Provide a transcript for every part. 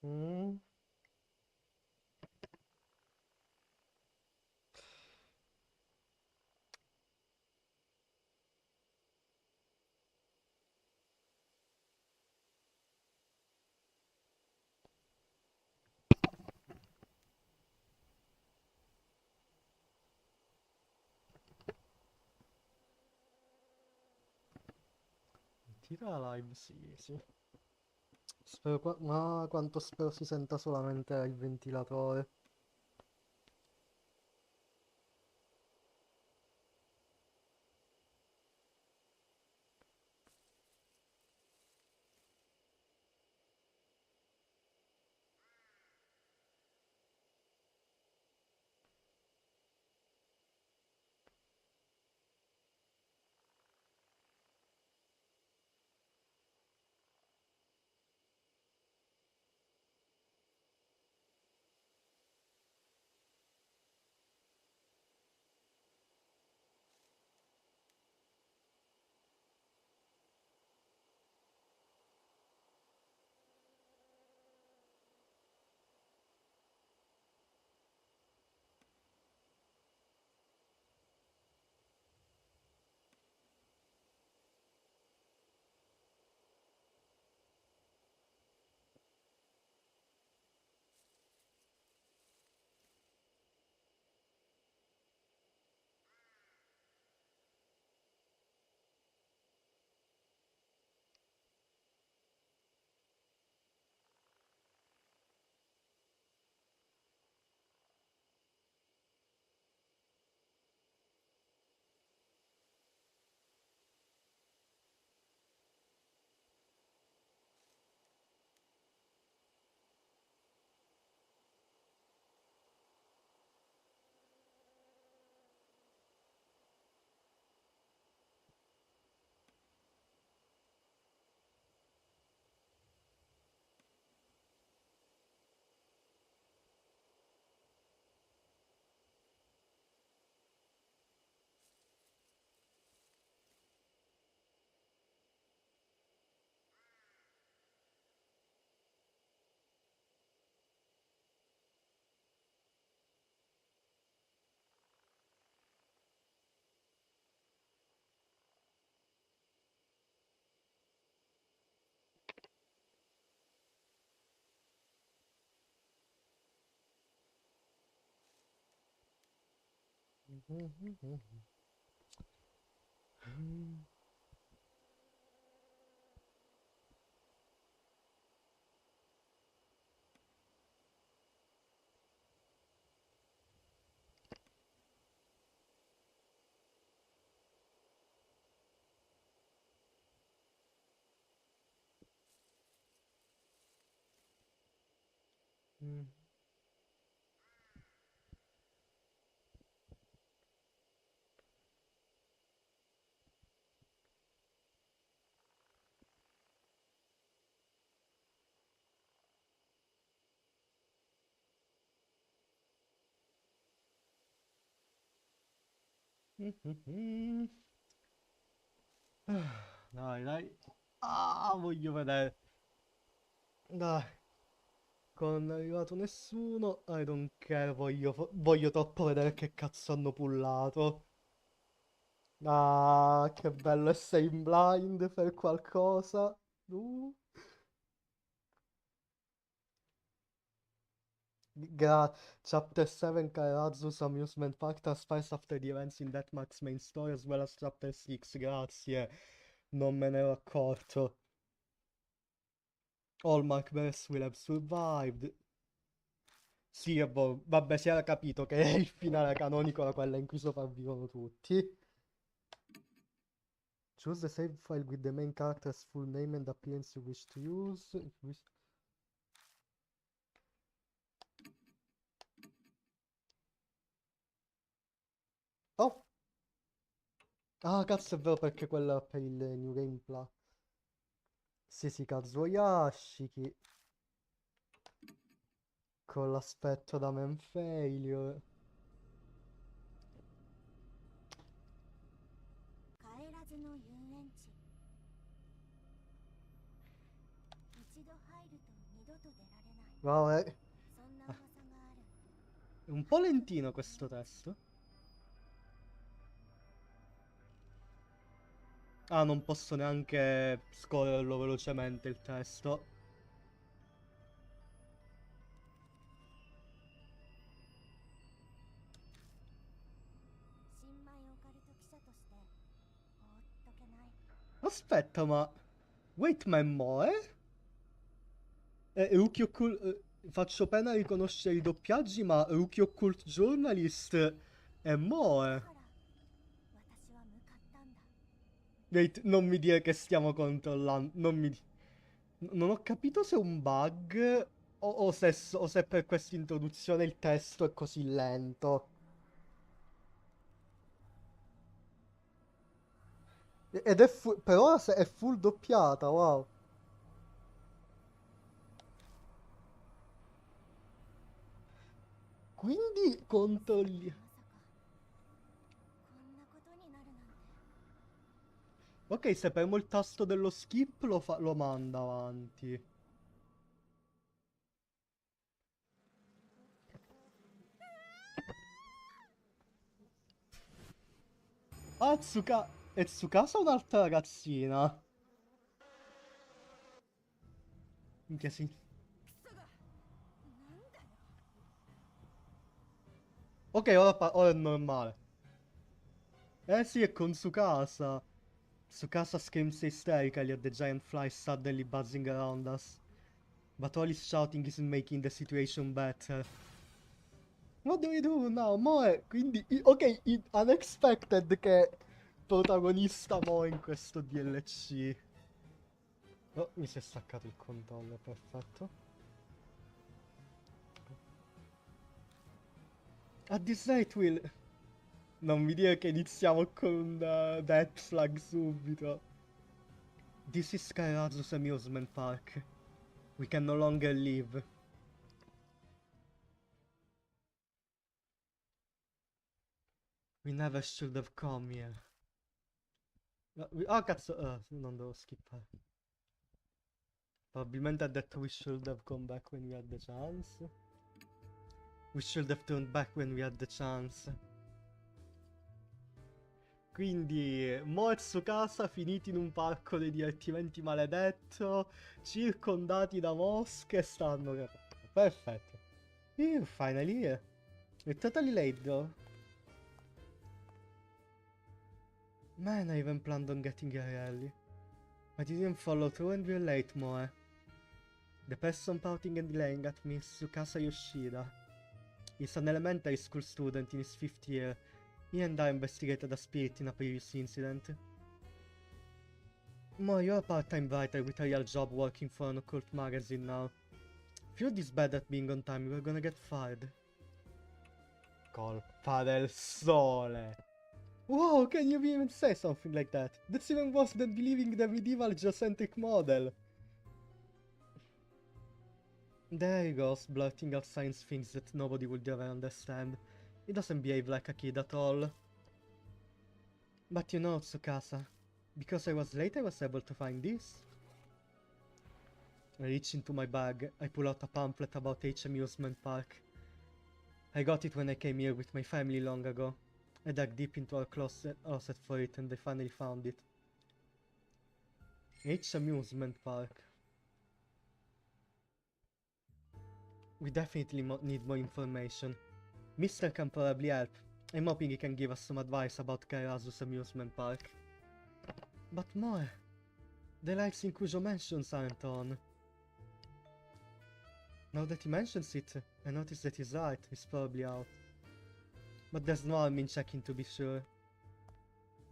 Mm. Tira la live, sì, sì. Spero ma quanto spero si senta solamente il ventilatore. Dai, dai. Ah, voglio vedere. Dai, con non è arrivato nessuno. I don't care, voglio troppo vedere che cazzo hanno pullato. Ah, che bello essere in blind per qualcosa. Uh. Chapter 7 Karazu's Amusement Park transpires after the events in Deathmark's main story as well as Chapter 6. Grazie, non me ne ero accorto. All Mark Bears will have survived. Sì, vabbè, si era capito che il finale canonico era quella in cui sopravvivono tutti. Choose the save file with the main character's full name and appearance you wish to use. Oh! Ah, cazzo, è vero perché quella è per il New Game Plus. Sì, sì, Kazuo Yashiki. Con l'aspetto da man failure. Wow, è un po' lentino questo testo. Ah, non posso neanche scorrerlo velocemente il testo. Aspetta, ma... Wait, ma è Moe? Rookie faccio pena a riconoscere i doppiaggi, ma Rookie Occult Journalist è Moe. Wait, non mi dire che stiamo controllando. Non ho capito se è un bug o se per questa introduzione il testo è così lento. Ed è per ora è full doppiata, wow. Quindi controlli... Ok, se premo il tasto dello skip lo manda avanti. Ah, è Tsukasa o un'altra ragazzina? Minchia, sì. Ok, ora è normale. Eh sì, è con Tsukasa. Tsukasa screams hysterically at the giant fly suddenly buzzing around us. But all his shouting isn't making the situation better. What do we do now? Quindi... ok, unexpected che protagonista Moe in questo DLC. Oh, mi si è staccato il controllo, perfetto. At this rate will... Non mi dire che iniziamo con un death flag subito. This is Skyrazu's amusement park. We can no longer leave. We never should have come here. Ah, cazzo, non devo skippare. Probabilmente ha detto we should have come back when we had the chance. We should have turned back when we had the chance. Quindi, Mo e Tsukasa finiti in un parco dei divertimenti maledetto, circondati da mosche, stanno... Perfetto. Finally here. We're totally late though. Man, I even planned on getting here early. But you didn't follow through and we're late, Moe. The person pouting and delaying at me is Tsukasa Yoshida. He's an elementary school student in his 5th year. He and I investigated a spirit in a previous incident. Mo, you're a part-time writer with a real job working for an occult magazine now. If you're this bad at being on time, you're gonna get fired. Colpa del sole. Wow, can you even say something like that? That's even worse than believing the medieval geocentric model. There he goes, blurting out science things that nobody would ever understand. He doesn't behave like a kid at all. But you know, Tsukasa, because I was late I was able to find this. I reach into my bag, I pull out a pamphlet about H Amusement Park. I got it when I came here with my family long ago. I dug deep into our closet for it and I finally found it. H Amusement Park. We definitely need more information. Mister can probably help. I'm hoping he can give us some advice about Kairazu's amusement park. But more. The lights in Kujo Mansions aren't on. Now that he mentions it, I notice that he's right, he's probably out. But there's no harm in checking to be sure.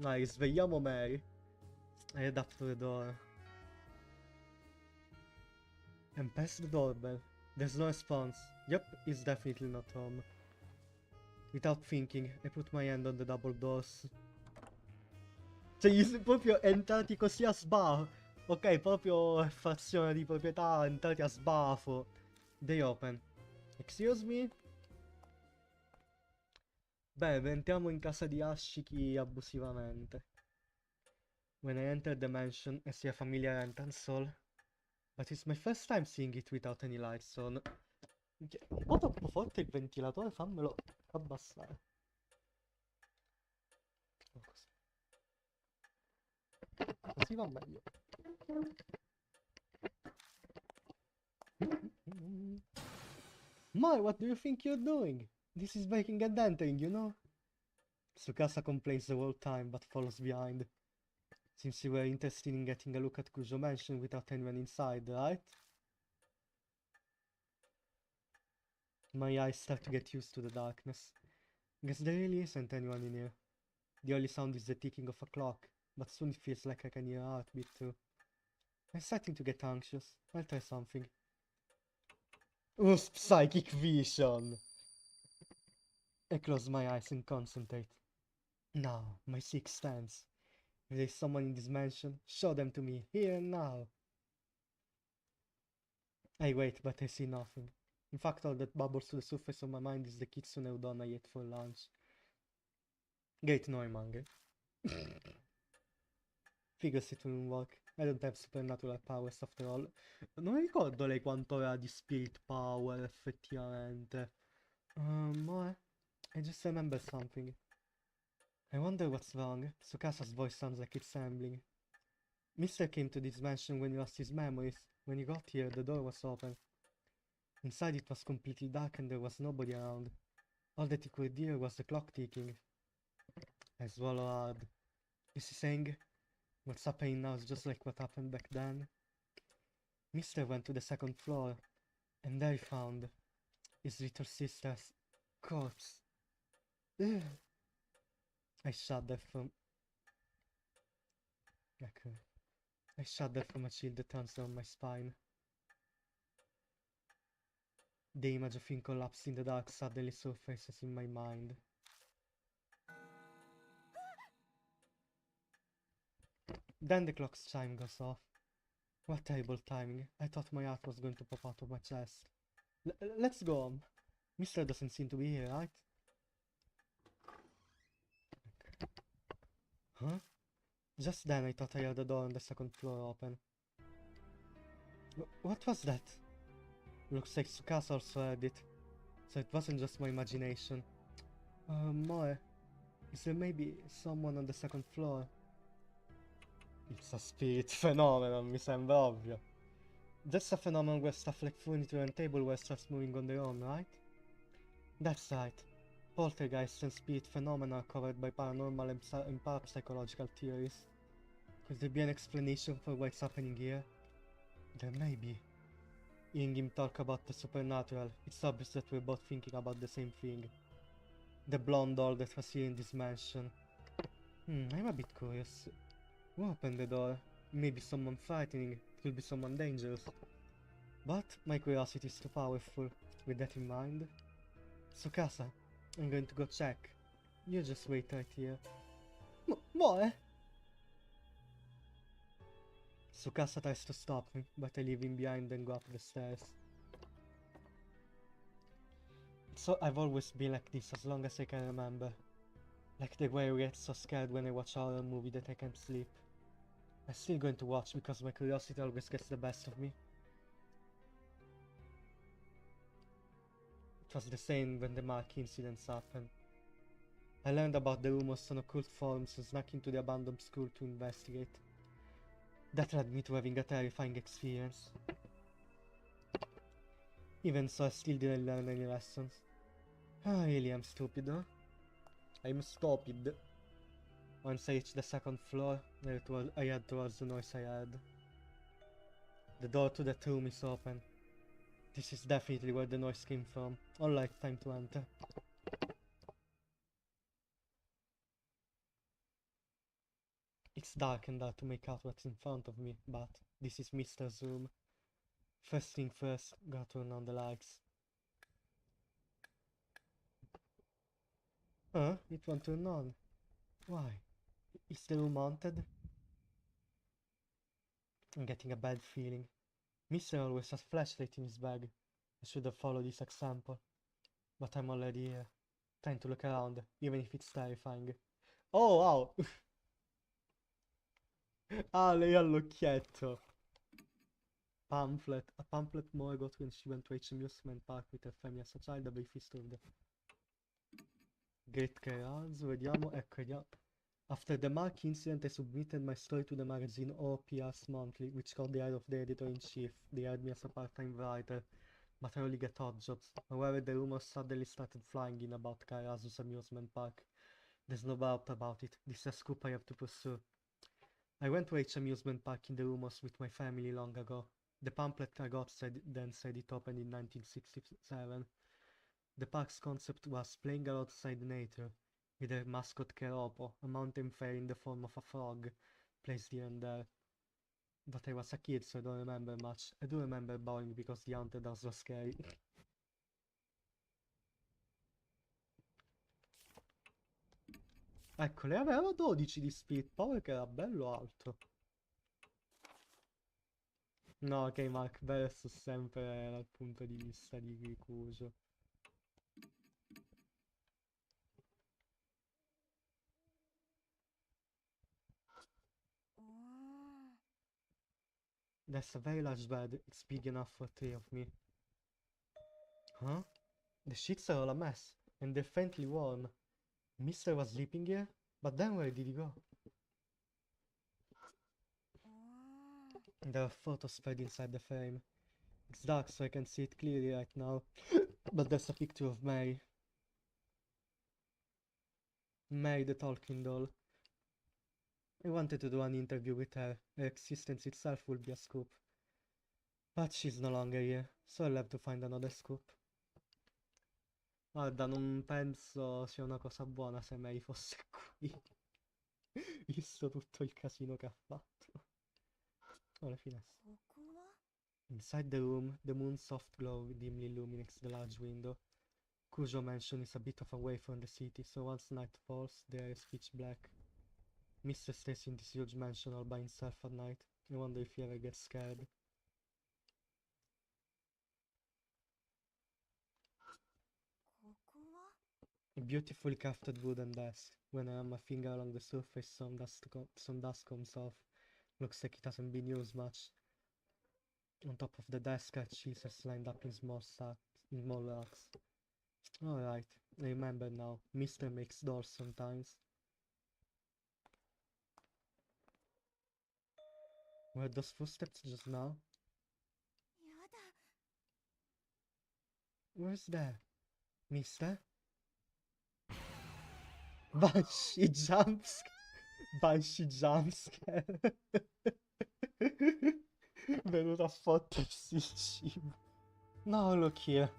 Dai, svegliamo Mary. I head up to the door. And press the doorbell. There's no response. Yep, he's definitely not home. Without thinking, I put my hand on the double doors. Cioè, proprio entrati così a sbafo. Ok, proprio frazione di proprietà, entrati a sbafo. They open. Excuse me? Beh, entriamo in casa di Ashiki abusivamente. When I enter the mansion, I see a familiar entrance hall. But it's my first time seeing it without any lights on. Un po' troppo forte il ventilatore, fammelo abbassare. Oh, così va meglio. My, what do you think you're doing? This is breaking and entering, you know? Tsukasa complains the whole time, but follows behind. Since you were interested in getting a look at Kujo Mansion without anyone inside, right? My eyes start to get used to the darkness. Guess there really isn't anyone in here. The only sound is the ticking of a clock, but soon it feels like I can hear a heartbeat too. I'm starting to get anxious. I'll try something. Use psychic vision! I close my eyes and concentrate. Now, my sixth sense. If there's someone in this mansion, show them to me, here and now. I wait, but I see nothing. In fact, all that bubbles to the surface of my mind is the kitsune udon I ate for lunch. Great Neumann. Figures it won't work. I don't have supernatural powers after all. Non mi ricordo lei quanto aveva di spirit power effettivamente. I just remember something. I wonder what's wrong. Tsukasa's voice sounds like it's rambling. Mister came to this mansion when he lost his memories. When he got here, the door was open. Inside it was completely dark and there was nobody around. All that he could hear was the clock ticking. I swallow hard. Is he saying what's happening now is just like what happened back then? Mister went to the second floor, and there he found his little sister's corpse. Ugh. I shudder from... Okay. I shudder from a chill that runs down my spine. The image of him collapsed in the dark suddenly surfaces in my mind. Then the clock's chime goes off. What terrible timing. I thought my heart was going to pop out of my chest. Let's go on. Mister doesn't seem to be here, right? Okay. Huh? Just then I thought I heard the door on the second floor open. What was that? Looks like Tsukasa also heard it. So it wasn't just my imagination. More. Is there maybe someone on the second floor? It's a spirit phenomenon, mi sembra ovvio. That's a phenomenon where stuff like furniture and tableware starts moving on their own, right? That's right. Poltergeist and spirit phenomena are covered by paranormal and parapsychological theories. Could there be an explanation for what's happening here? There may be. Hearing him talk about the supernatural, it's obvious that we're both thinking about the same thing. The blonde doll that was here in this mansion. I'm a bit curious. Who opened the door? Maybe someone frightening, it could be someone dangerous. But my curiosity is too powerful. With that in mind... Tsukasa, I'm going to go check. You just wait right here. What? Tsukasa tries to stop me, but I leave him behind and go up the stairs. So I've always been like this as long as I can remember. Like the way I get so scared when I watch a horror movie that I can't sleep. I'm still going to watch because my curiosity always gets the best of me. It was the same when the Mark incidents happened. I learned about the rumors on occult forums and snuck into the abandoned school to investigate. That led me to having a terrifying experience. Even so, I still didn't learn any lessons. I really am stupid, huh? I'm stupid. Once I reached the second floor, I head towards the noise I heard. The door to that room is open. This is definitely where the noise came from. Alright, time to enter. It's dark and hard to make out what's in front of me, but this is Mister's room. First thing first, gotta turn on the lights. Huh? It won't turn on. Why? Is the room haunted? I'm getting a bad feeling. Mister always has flashlight in his bag. I should have followed his example. But I'm already here. Time to look around, even if it's terrifying. Oh, wow! Ah, lei ha l'occhietto. a pamphlet Moe got when she went to H Amusement Park with her family as a child, a brief history of the Great Chaos, vediamo, ecco, vediamo. After the Mark incident, I submitted my story to the magazine OPS Monthly, which caught the eye of the editor-in-chief. They hired me as a part-time writer, but I only get odd jobs. However, the rumors suddenly started flying in about Karazu's amusement park. There's no doubt about it. This is a scoop I have to pursue. I went to H Amusement Park in the rumors with my family long ago. The pamphlet I got then said it opened in 1967. The park's concept was playing outside nature, with a mascot Keropo, a mountain fairy in the form of a frog, placed here and there. But I was a kid, so I don't remember much. I do remember bowing because the haunted house was scary. Ecco, lei aveva 12 di Spirit Power, che era bello alto. No, ok, Mark versus sempre dal punto di vista di Rikujo. That's a very large bed. It's big enough for 3 of me. Huh? The sheets are all a mess, and they're faintly worn. Mister was sleeping here? But then where did he go? There are photos spread inside the frame. It's dark so I can see it clearly right now. But there's a picture of Mary. Mary the talking doll. I wanted to do an interview with her. Her existence itself would be a scoop. But she's no longer here, so I'll have to find another scoop. Guarda, non penso sia una cosa buona se Mary fosse qui. Visto tutto il casino che ha fatto. Oh, le finestre. Inside the room, the moon's soft glow dimly illuminates the large window. Kujo Mansion is a bit of away from the city, so once night falls, the air is pitch black. Mr. stays in this huge mansion all by himself at night. I wonder if he ever gets scared. A beautifully crafted wooden desk. When I run my finger along the surface, some dust comes off. Looks like it hasn't been used much. On top of the desk are cheeses lined up in small racks. Alright, I remember now. Mister makes doors sometimes. Were those footsteps just now? Where's there? Mister? Banshee jumpscare! Banshee jumpscare! Venuto a fottersi il cibo. Now look here.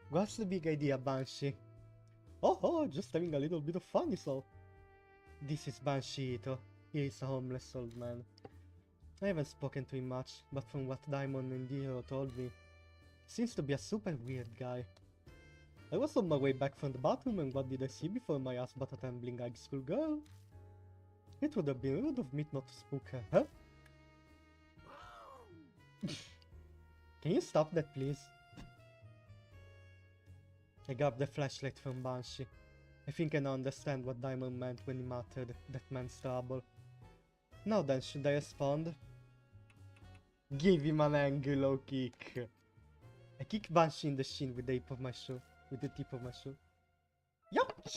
What's the big idea, Banshee? Oh, just having a little bit of fun is all. This is Banshee Ito. He is a homeless old man. I haven't spoken to him much, but from what Daimon and Hiro told me, seems to be a super weird guy. I was on my way back from the bathroom and what did I see before my ass but a trembling high school girl? It would have been rude of me not to spook her, huh? Can you stop that, please? I grabbed the flashlight from Banshee. I think I now understand what Diamond meant when he muttered, "That man's trouble." Now then, should I respond? Give him an angular kick. I kick Banshee in the shin with the tip of my shoe. Yup!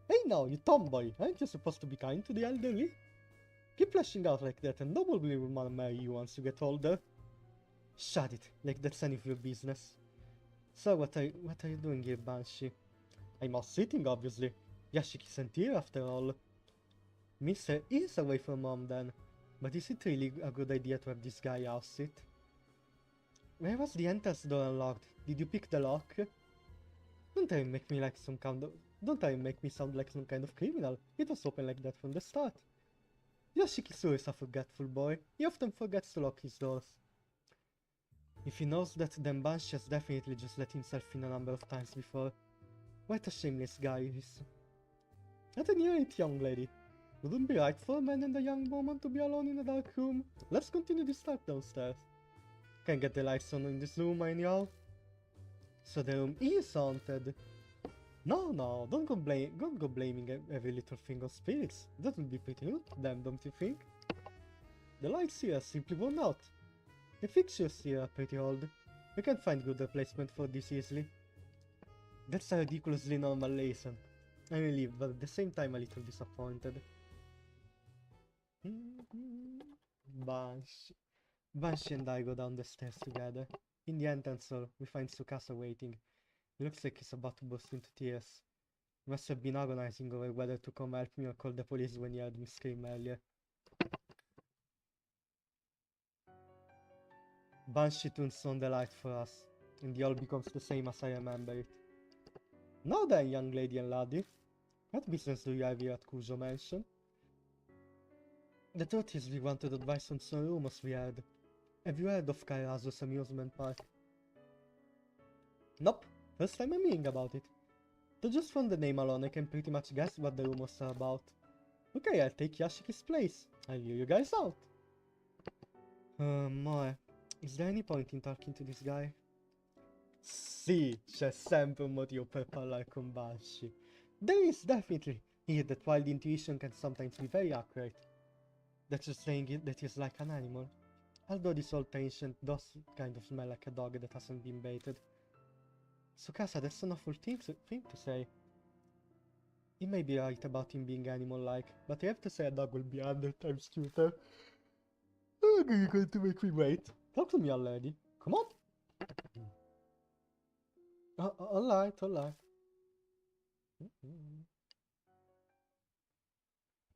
Hey now, you tomboy, aren't you supposed to be kind to the elderly? Keep flashing out like that and nobody will wanna marry you once you get older. Shut it, like that's any of your business. So what are you doing here, Banshee? I'm out sitting, obviously. Yashiki isn't here after all. Mister is away from home then. But is it really a good idea to have this guy house sit? Where was the entrance door unlocked? Did you pick the lock? Don't try and make me sound like some kind of criminal. It was open like that from the start. Yoshikisuru is a forgetful boy. He often forgets to lock his doors. If he knows that, then Banshee has definitely just let himself in a number of times before. What a shameless guy he is. At any rate, young lady, wouldn't it be right for a man and a young woman to be alone in a dark room? Let's continue this talk downstairs. Can't get the lights on in this room anyhow. So the room is haunted. No, don't go blaming every little thing on spirits. That would be pretty rude to them, don't you think? The lights here are simply worn out. The fixtures here are pretty old. We can't find good replacement for this easily. That's a ridiculously normal lesson. I'm relieved, but at the same time a little disappointed. Banshee. Banshee and I go down the stairs together. In the entrance hall, we find Tsukasa waiting. He looks like he's about to burst into tears. He must have been agonizing over whether to come help me or call the police when he heard me scream earlier. Banshee turns on the light for us, and the hall becomes the same as I remember it. Now then, young lady and laddie, what business do you have here at Kujo Mansion? The truth is we wanted advice on some rumors we heard. Have you heard of Kairazo's amusement park? Nope, first time I'm hearing about it. So just from the name alone I can pretty much guess what the rumors are about. Okay, I'll take Yashiki's place. I'll hear you guys out. Moe, is there any point in talking to this guy? Sì, c'è sempre un motivo per parlare con Banshee. There is definitely. Here that wild intuition can sometimes be very accurate. That's just saying it that he's like an animal. Although this old ancient does kind of smell like a dog that hasn't been baited. Tsukasa, that's an awful thing to say. You may be right about him being animal-like, but I have to say a dog will be 100 times cuter. Oh, you're going to make me wait. Talk to me already. Come on. Alright, alright.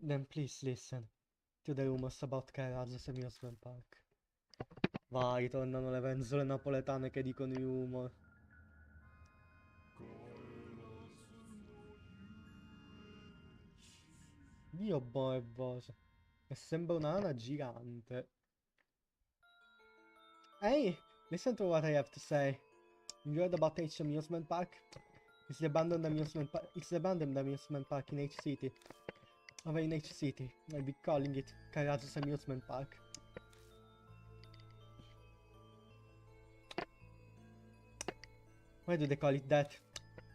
Then please listen to the rumors about Kairazo's amusement park. Vai, tornano le penzole napoletane che dicono i rumor. Dio boh e voce. E sembra un'ana gigante. Hey, listen to what I have to say. You heard about H amusement park? It's the abandoned amusement park. It's the abandoned amusement park in H City. Over in H City. I'll be calling it Kairazo's amusement park. Why do they call it that?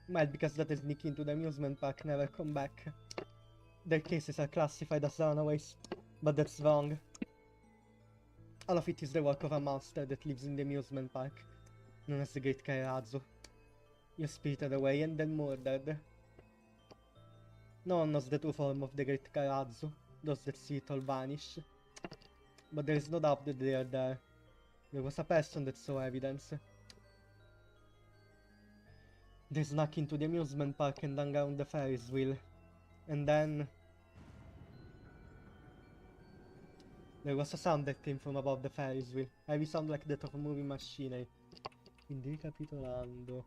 Well, because that is sneak into the amusement park never come back. Their cases are classified as runaways, but that's wrong. All of it is the work of a monster that lives in the amusement park, known as the Great Kairazo. You're spirited away and then murdered. No one knows the true form of the Great Kairazo, those that see it all vanish. But there is no doubt that they are there. There was a person that saw evidence. They snuck into the amusement park and hung around the Ferris wheel. And then there was a sound that came from above the Ferris wheel. Heavy sound like that of a moving machinery. Quindi ricapitolando.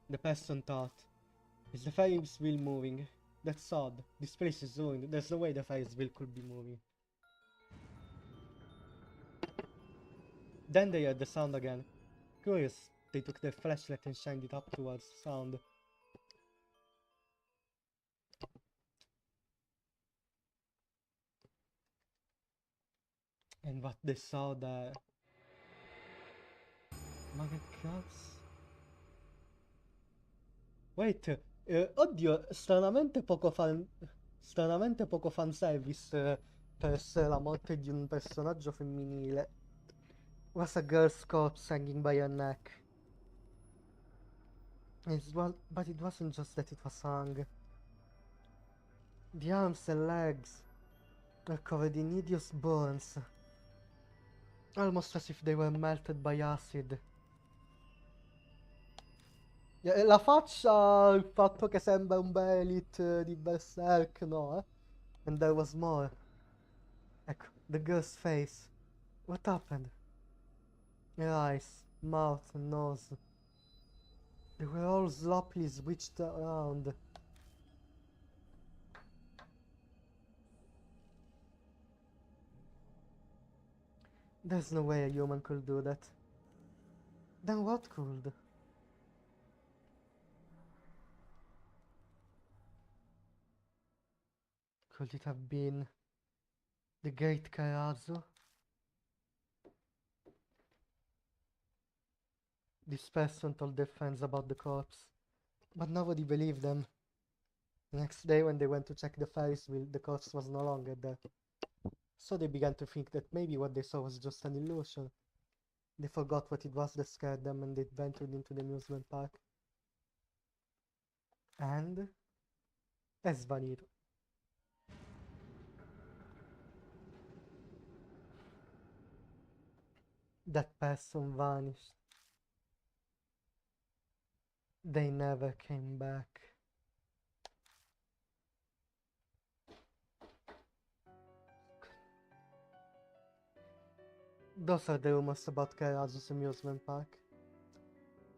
The person thought, is the Ferris wheel moving? That's odd. This place is ruined. There's no way the Ferris wheel could be moving. Then they heard the sound again. Curious, they took their flashlight and shined it up towards the sound. And what they saw there... Ma che cazzo? Wait, oddio, stranamente poco fanservice per essere la morte di un personaggio femminile. Was a girl's corpse hanging by her neck. But it wasn't just that it was hung. The arms and legs were covered in hideous burns. Almost as if they were melted by acid. La faccia, il fatto che sembra un Belit di Berserk, no, eh? And there was more. Ecco, the girl's face. What happened? Her eyes, mouth, and nose. They were all sloppily switched around. There's no way a human could do that. Then what could? Could it have been the Great Kairazo? This person told their friends about the corpse. But nobody believed them. The next day when they went to check the Ferris wheel, the corpse was no longer there. So they began to think that maybe what they saw was just an illusion. They forgot what it was that scared them and they ventured into the amusement park. And è svanito. That person vanished. They never came back. Those are the rumors about GRAZIE's amusement park.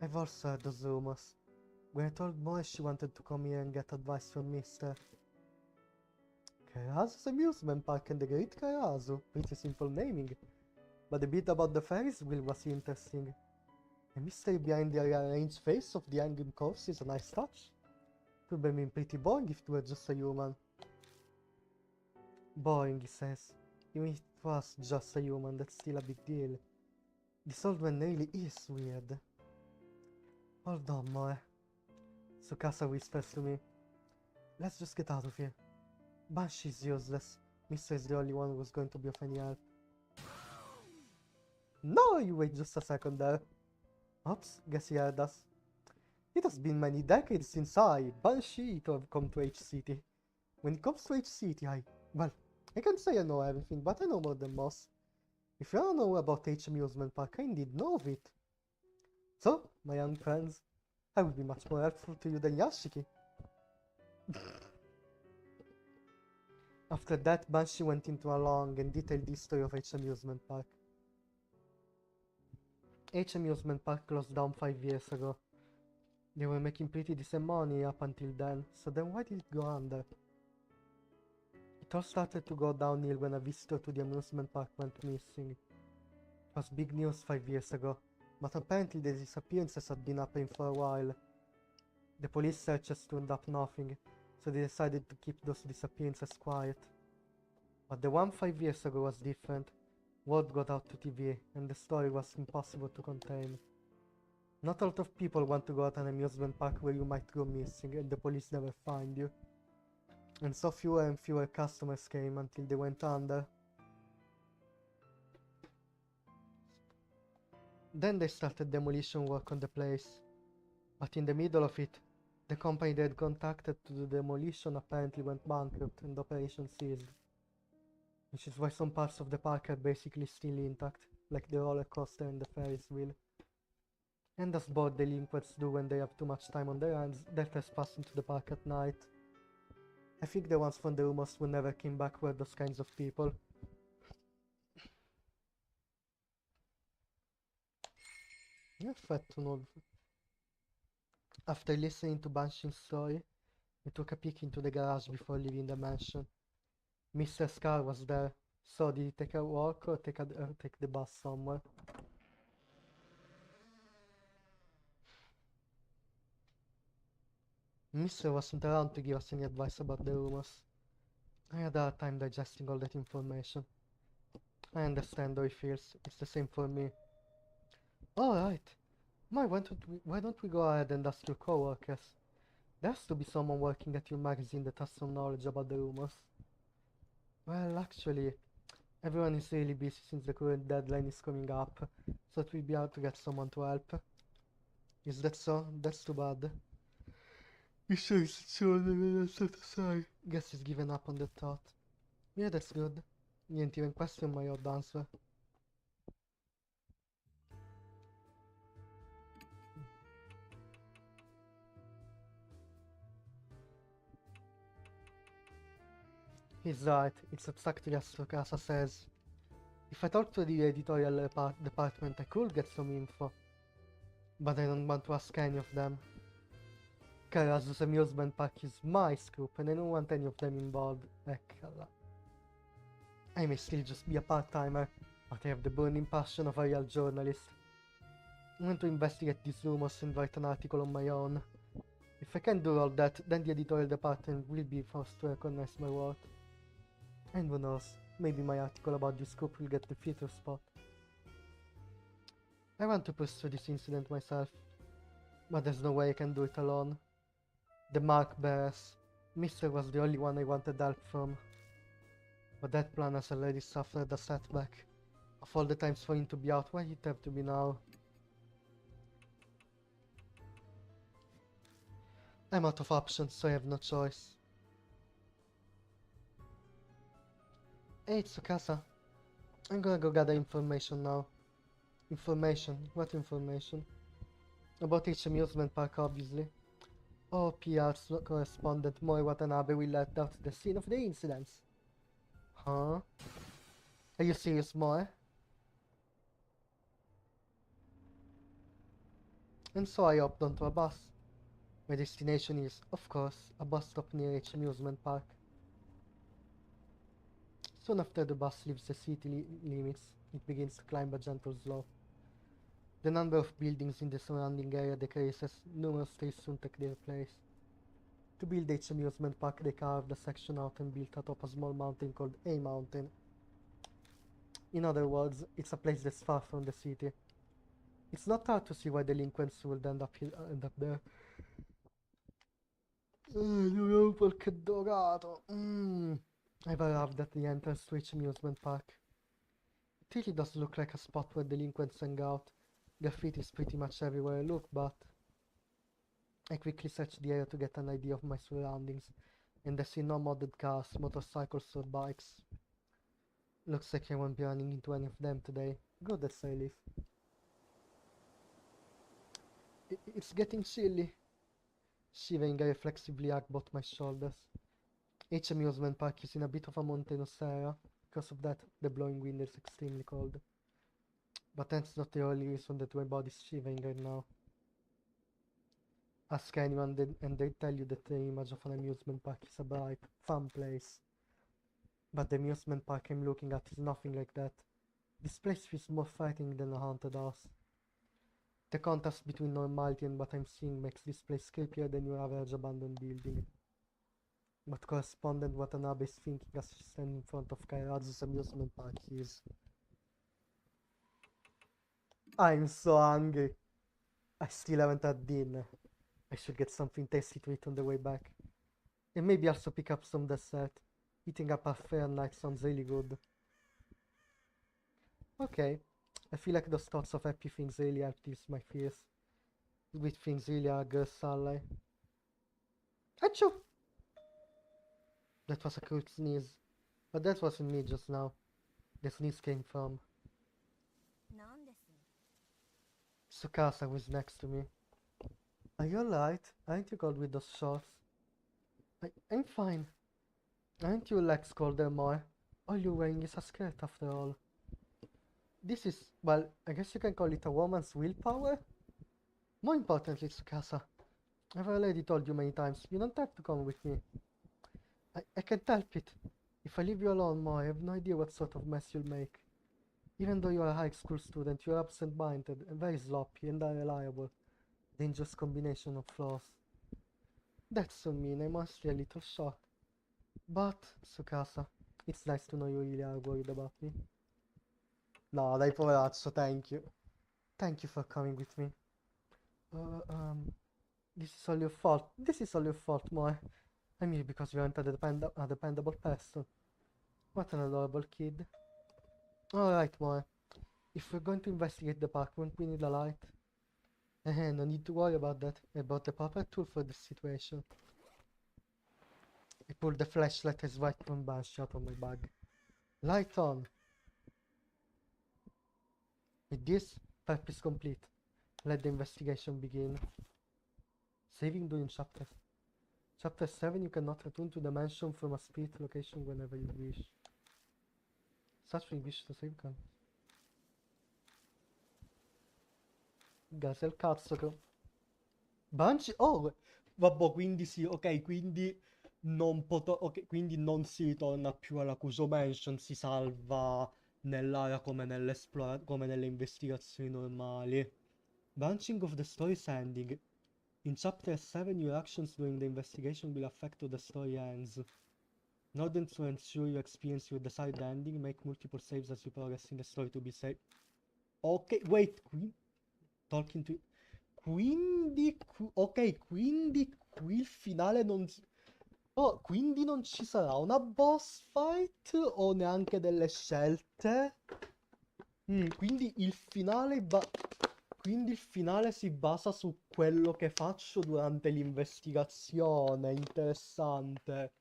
I've also heard those rumors. When I told Moe she wanted to come here and get advice from Mr. GRAZIE's amusement park and the Great GRAZIE. Pretty simple naming. But the bit about the Ferris wheel was interesting. The mystery behind the rearranged face of the angry corpse is a nice touch. It would have been pretty boring if it were just a human. Boring, he says. Even if it was just a human, that's still a big deal. This old man really is weird. Hold on, Moe. Tsukasa whispers to me. Let's just get out of here. Banshee's useless. Mister is the only one who's going to be of any help. No, you wait just a second there. Oops, guess he heard us. It has been many decades since I, Banshee, have come to H-City. When it comes to H-City, well, I can't say I know everything, but I know more than most. If you don't know about H Amusement Park, I indeed know of it. So, my young friends, I will be much more helpful to you than Yashiki. After that, Banshee went into a long and detailed history of H Amusement Park. H Amusement Park closed down 5 years ago. They were making pretty decent money up until then, so then why did it go under? It all started to go downhill when a visitor to the amusement park went missing. It was big news 5 years ago, but apparently the disappearances had been happening for a while. The police searches turned up nothing, so they decided to keep those disappearances quiet. But the one 5 years ago was different. Word got out to TV, and the story was impossible to contain. Not a lot of people want to go at an amusement park where you might go missing and the police never find you. And so fewer and fewer customers came until they went under. Then they started demolition work on the place. But in the middle of it, the company they had contacted to do demolition apparently went bankrupt and operation ceased. Which is why some parts of the park are basically still intact, like the roller coaster and the Ferris wheel. And as bored delinquents do when they have too much time on their hands, they're trespassing into the park at night. I think the ones from the rumors who never came back were those kinds of people. You're fat to know. After listening to Banshee's story, we took a peek into the garage before leaving the mansion. Mr. Scar was there, so did he take a walk or take the bus somewhere? Mr. wasn't around to give us any advice about the rumors. I had a hard time digesting all that information. I understand how he feels, it's the same for me. Alright, why don't we go ahead and ask your co-workers? There has to be someone working at your magazine that has some knowledge about the rumors. Well, actually, everyone is really busy since the current deadline is coming up, so it will be hard to get someone to help. Is that so? That's too bad. You sure it's sure set aside? Guess he's given up on the thought. Yeah, that's good. You didn't even question my odd answer. He's right, it's exactly as Tsukasa says. If I talk to the editorial department, I could get some info. But I don't want to ask any of them. GRAZIE's amusement park is my scoop, and I don't want any of them involved. Eccola. I may still just be a part-timer, but I have the burning passion of a real journalist. I want to investigate these rumors and write an article on my own. If I can do all that, then the editorial department will be forced to recognize my work. And who knows, maybe my article about this scoop will get the feature spot. I want to pursue this incident myself, but there's no way I can do it alone. The mark bearers. Mister was the only one I wanted help from. But that plan has already suffered a setback. Of all the times for him to be out, why it have to be now? I'm out of options, so I have no choice. Hey, Tsukasa. I'm gonna go gather information now. Information? What information? About each amusement park, obviously. Oh, PR correspondent Moi Watanabe will let out the scene of the incidents. Huh? Are you serious, Moi? And so I hopped onto a bus. My destination is, of course, a bus stop near each amusement park. Soon after the bus leaves the city limits, it begins to climb a gentle slope. The number of buildings in the surrounding area decreases, numerous trees soon take their place. To build each amusement park, they carved a section out and built atop a small mountain called A Mountain. In other words, it's a place that's far from the city. It's not hard to see why delinquents would end up there. Perché dorato. I've arrived at the entrance to each amusement park. It really does look like a spot where delinquents hang out. Graffiti is pretty much everywhere I look, but I quickly search the area to get an idea of my surroundings, and I see no modded cars, motorcycles or bikes. Looks like I won't be running into any of them today. Good as I live. It's getting chilly. Shivering, I reflexively hug both my shoulders. Each amusement park is in a bit of a mountainous area. Because of that, the blowing wind is extremely cold. But that's not the only reason that my body's shivering right now. Ask anyone and they tell you that the image of an amusement park is a bright, fun place. But the amusement park I'm looking at is nothing like that. This place feels more frightening than a haunted house. The contrast between normality and what I'm seeing makes this place creepier than your average abandoned building. But correspondent Watanabe is thinking as she stands in front of Kairazu's amusement park is. I'm so hungry. I still haven't had dinner. I should get something tasty to eat on the way back. And maybe also pick up some dessert. Eating up a fair night sounds really good. Okay. I feel like those thoughts of happy things really help ease my fears. Sweet things really are a girl's ally. Achoo! That was a crude sneeze. But that wasn't me just now. The sneeze came from Tsukasa, was next to me. Are you alright? Aren't you cold with those shorts? I'm fine. Aren't your legs colder, Moi? All you're wearing is a skirt after all. This is, well, I guess you can call it a woman's willpower? More importantly, Tsukasa, I've already told you many times, you don't have to come with me. I can't help it. If I leave you alone, Moi, I have no idea what sort of mess you'll make. Even though you're a high school student, you're absent-minded and very sloppy and unreliable. Dangerous combination of flaws. That's so mean, I'm honestly a little shocked. But, Tsukasa, it's nice to know you really are worried about me. No, dai poveraccio, thank you. Thank you for coming with me. This is all your fault. This is all your fault, Moi. I'm here because you aren't a dependable person. What an adorable kid. Alright, Moi. If we're going to investigate the park, won't we need a light? No need to worry about that. I bought the proper tool for this situation. I pulled the flashlight as white from Banshee out of my bag. Light on. With this, purpose complete. Let the investigation begin. Saving during chapter. Chapter 7, you cannot return to the mansion from a spirit location whenever you wish. Such we wish to save can. Gas al cazzo che... Banshee... Oh! Vabbè, quindi sì, ok, quindi non ok, quindi non si ritorna più alla Kuso Mansion, si salva nell'area come come nelle investigazioni normali. Branching of the story's ending. In chapter 7, your actions during the investigation will affect how the story ends. In order to ensure you experience your desired ending, make multiple saves as you progress in the story to be safe. Ok, wait, talking to... Quindi, ok, quindi qui il finale non... Oh, quindi non ci sarà una boss fight o neanche delle scelte? Quindi il finale quindi il finale si basa su quello che faccio durante l'investigazione. Interessante.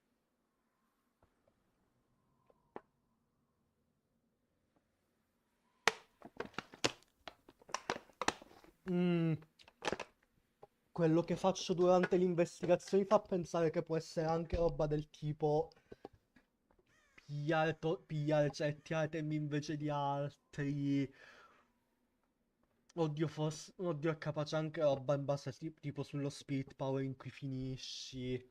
Mm, quello che faccio durante l'investigazione mi fa pensare che può essere anche roba del tipo pigliare certi item invece di altri. Oddio, forse... Oddio, è capace anche roba in base tipo sullo spirit power in cui finisci.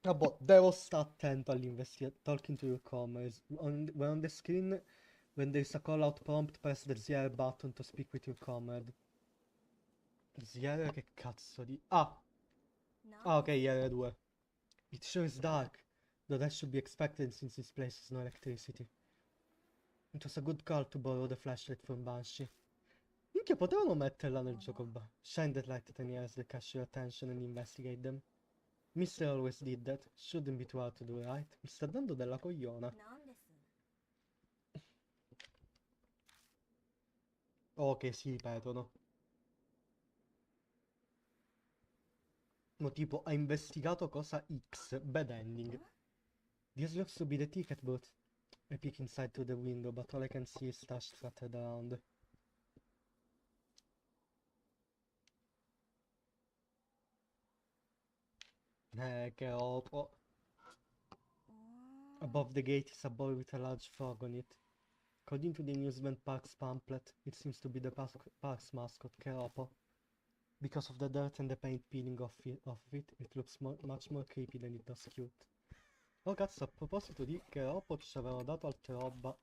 Vabbè, devo stare attento all'investigare. Talking to your comrades. When on the screen, when there is a call out prompt, press the ZR button to speak with your comrade. ZR che cazzo di... Ah! Ah, ok, R2. It sure is dark. Though that should be expected since this place has no electricity. It was a good call to borrow the flashlight from Banshee. Minchia, potevano metterla nel gioco. Shine that light at any areas that catch your attention and investigate them. Mister always did that. Shouldn't be too hard to do, right? Mi sta dando della cogliona. Oh, che si ripetono. No, tipo, ha investigato cosa X. Bad ending. This looks to be the ticket booth. I peek inside through the window, but all I can see is stashed scattered around. Che ropo. Above the gate is a boy with a large frog on it. According to the amusement park's pamphlet, it seems to be the park's mascot, Keropo. Because of the dirt and the paint peeling off it, it looks much more creepy than it does cute. Oh cazzo, a proposito di Keropo ci avevano dato altra roba.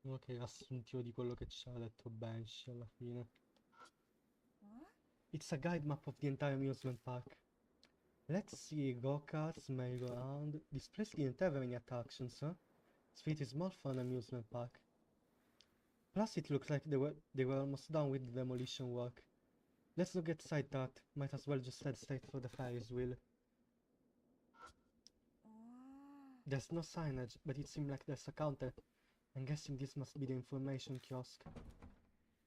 Ok, assuntivo di quello che ci aveva detto Banshee alla fine. It's a guide map of the entire amusement park. Let's see, go-karts, merry-go-round. This place didn't have any attractions, huh? It's pretty small for an amusement park. Plus it looks like they were almost done with the demolition work. Let's not get sidetracked. Might as well just head straight for the Ferris wheel. There's no signage, but it seems like there's a counter. I'm guessing this must be the information kiosk.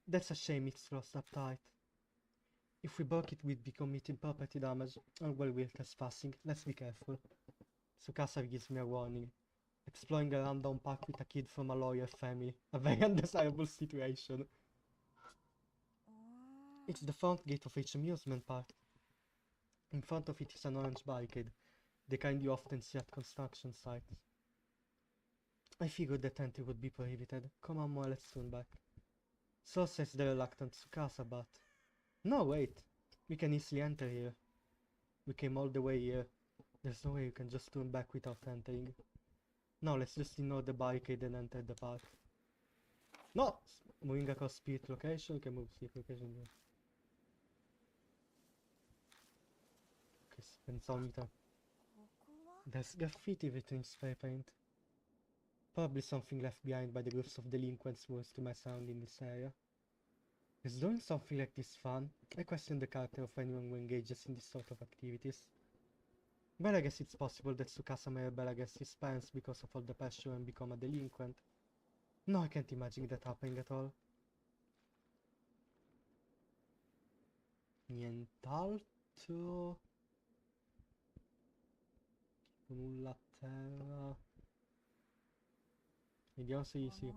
That's a shame it's closed up tight. If we broke it, we'd be committing property damage. And well, we're trespassing. Let's be careful. Tsukasa gives me a warning. Exploring a rundown park with a kid from a lawyer family. A very undesirable situation. It's the front gate of each amusement park. In front of it is an orange barricade, the kind you often see at construction sites. I figured that entry would be prohibited. Come on, Mo, let's turn back. So says the reluctant Tsukasa, but... No, wait. We can easily enter here. We came all the way here. There's no way you can just turn back without entering. Now let's just ignore the barricade and enter the park. No! Moving across spirit location, can move spirit location here. Ok, pensavo mi tra... There's graffiti written in spray paint. Probably something left behind by the groups of delinquents who used to mess around in this area. Is doing something like this fun? I question the character of anyone who engages in this sort of activities. Well, I guess it's possible that Tsukasa may rebel against his parents because of all the pressure and become a delinquent. No, I can't imagine that happening at all. Nient'altro. Nulla a terra. Vediamo se sì.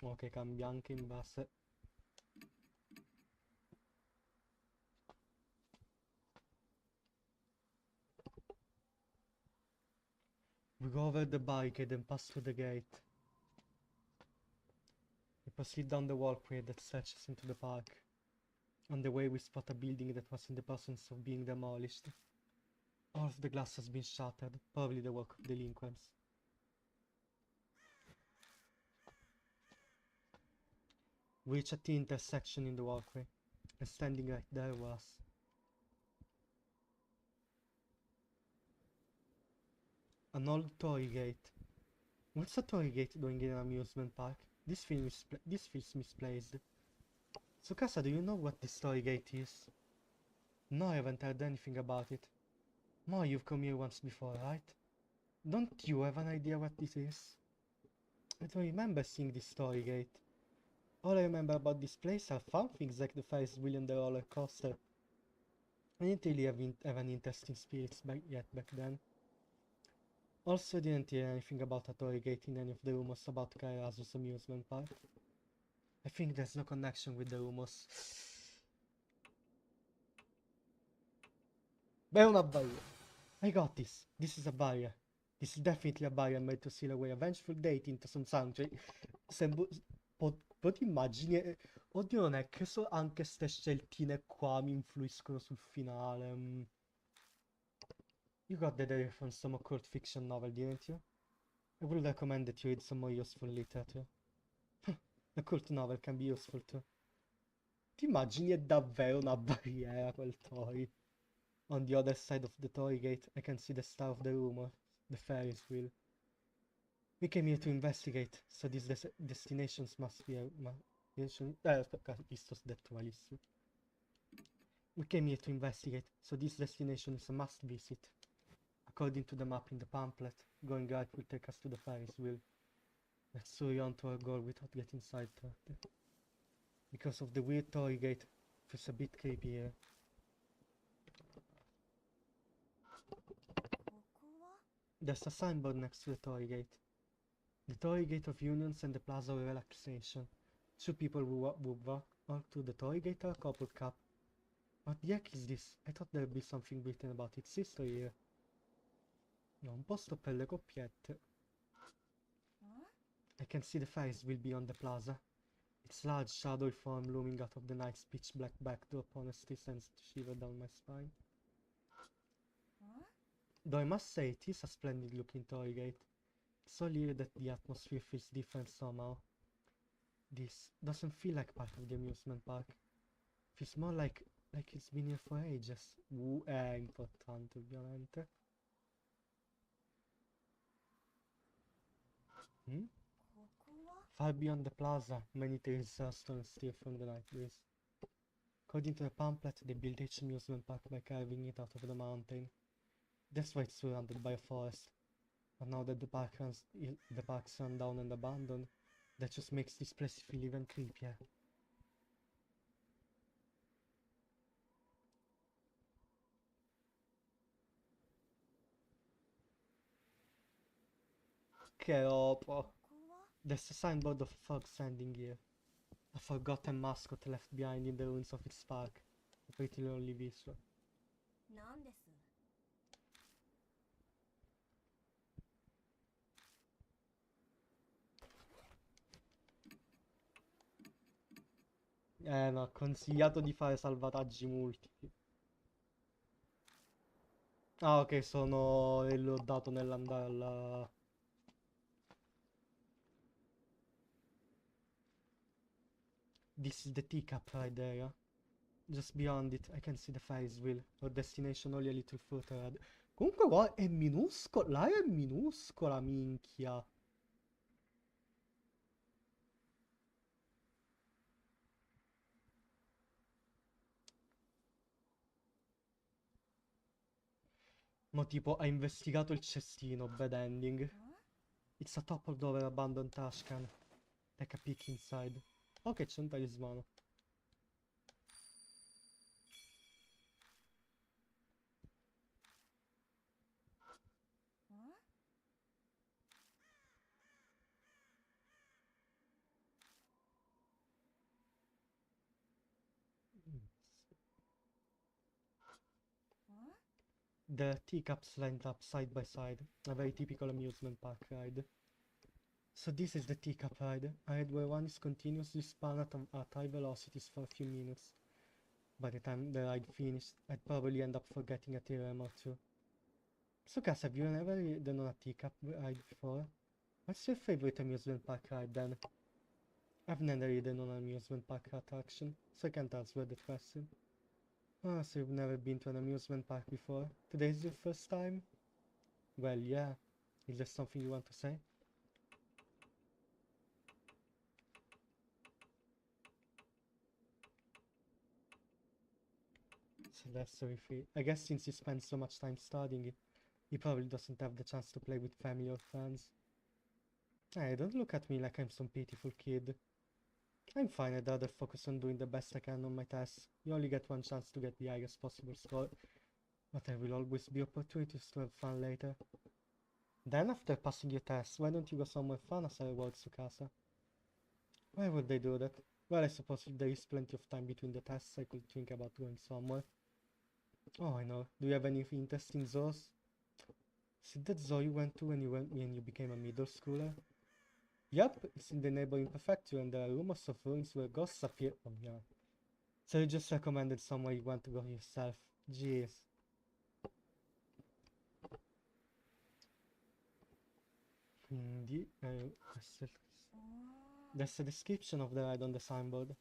Ok, cambia anche in base. We go over the barricade and pass through the gate. We proceed down the walkway that stretches into the park. On the way we spot a building that was in the process of being demolished. All of the glass has been shattered, probably the work of delinquents. We reached at the intersection in the walkway, and standing right there was... an old toy gate. What's a toy gate doing in an amusement park? This feels misplaced. Tsukasa, do you know what this toy gate is? No, I haven't heard anything about it. Mo, you've come here once before, right? Don't you have an idea what this is? I don't remember seeing this toy gate. All I remember about this place are fun things like the Ferris wheel and the roller coaster. I didn't really have an interest in spirits back then. Also, didn't hear anything about a toy gate in any of the rumors about Kairazu's amusement park. I think there's no connection with the rumors. Beh, una barrier. I got this. This is a barrier. This is definitely a barrier made to seal away a vengeful deity into some sanctuary. Ti immagini? Oddio, non è che anche ste sceltine qua mi influiscono sul finale. You got the idea from some occult fiction novel, didn't you? I would recommend that you read some more useful literature. A cult novel can be useful too. Ti immagini è davvero una barriera quel toy? On the other side of the toy gate, I can see the star of the rumor, the Ferris wheel. We came here to investigate, so these destinations must be visto detto malissimo. We came here to investigate, so this destination is a must visit. According to the map in the pamphlet, going right will take us to the Ferris wheel. Let's hurry on to our goal without getting sidetracked. Because of the weird toy gate, it's a bit creepy here. There's a signboard next to the toy gate. The toy gate of unions and the plaza of relaxation. Two people who walk to the toy gate are a couple cup. What the heck is this? I thought there'd be something written about its history here. No, un posto per le coppiette. I can see the Ferris wheel beyond the plaza. Its large shadowy form looming out of the night's pitch black backdrop honestly sends a shiver down my spine. Though I must say it is a splendid looking toy gate. It's so clear that the atmosphere feels different somehow. This doesn't feel like part of the amusement park. Feels more like it's been here for ages. È importante ovviamente. Far beyond the plaza, many trees stand still from the night breeze. According to the pamphlet, they built each amusement park by carving it out of the mountain. That's why it's surrounded by a forest. But now that the park's run down and abandoned, that just makes this place feel even creepier. Che roba! There's a signboard of a frog standing here. A forgotten mascot left behind in the ruins of its park. A pretty lonely visual. No, ho consigliato di fare salvataggi multipli. Ah, ok, l'ho dato nell'andare alla... This is the teacup right there, yeah? Just beyond it, I can see the Ferris wheel. Our destination only a little further ahead. Comunque qua è minuscola, l'area è minuscola, minchia. Ma tipo, ha investigato il cestino, bad ending. It's a toppled over abandoned trash can. Take a peek inside. Ok, c'è un talismano. The teacups lined up side by side, a very typical amusement park ride. So this is the teacup ride, a ride where one is continuously spun at high velocities for a few minutes. By the time the ride finished, I'd probably end up forgetting a theorem or two. Sukas, have you ever ridden on a teacup ride before? What's your favorite amusement park ride then? I've never ridden on an amusement park attraction, so I can't answer the question. Oh, so you've never been to an amusement park before? Today's your first time? Well, yeah. Is there something you want to say? So that's so free. I guess since you spend so much time studying it, he probably doesn't have the chance to play with family or friends. Hey, don't look at me like I'm some pitiful kid. I'm fine, I'd rather focus on doing the best I can on my tests. You only get one chance to get the highest possible score, but there will always be opportunities to have fun later. Then after passing your tests, why don't you go somewhere fun as a reward, Tsukasa? Why would they do that? Well, I suppose if there is plenty of time between the tests, I could think about going somewhere. Oh, I know. Do you have any interest in zoos? Is it that zoo you went to when you became a middle schooler? Yep, it's in the neighboring prefecture and there are rumors of ruins where ghosts appear. Oh, yeah. So you just recommended somewhere you want to go yourself. Jeez. There's a description of the ride on the signboard.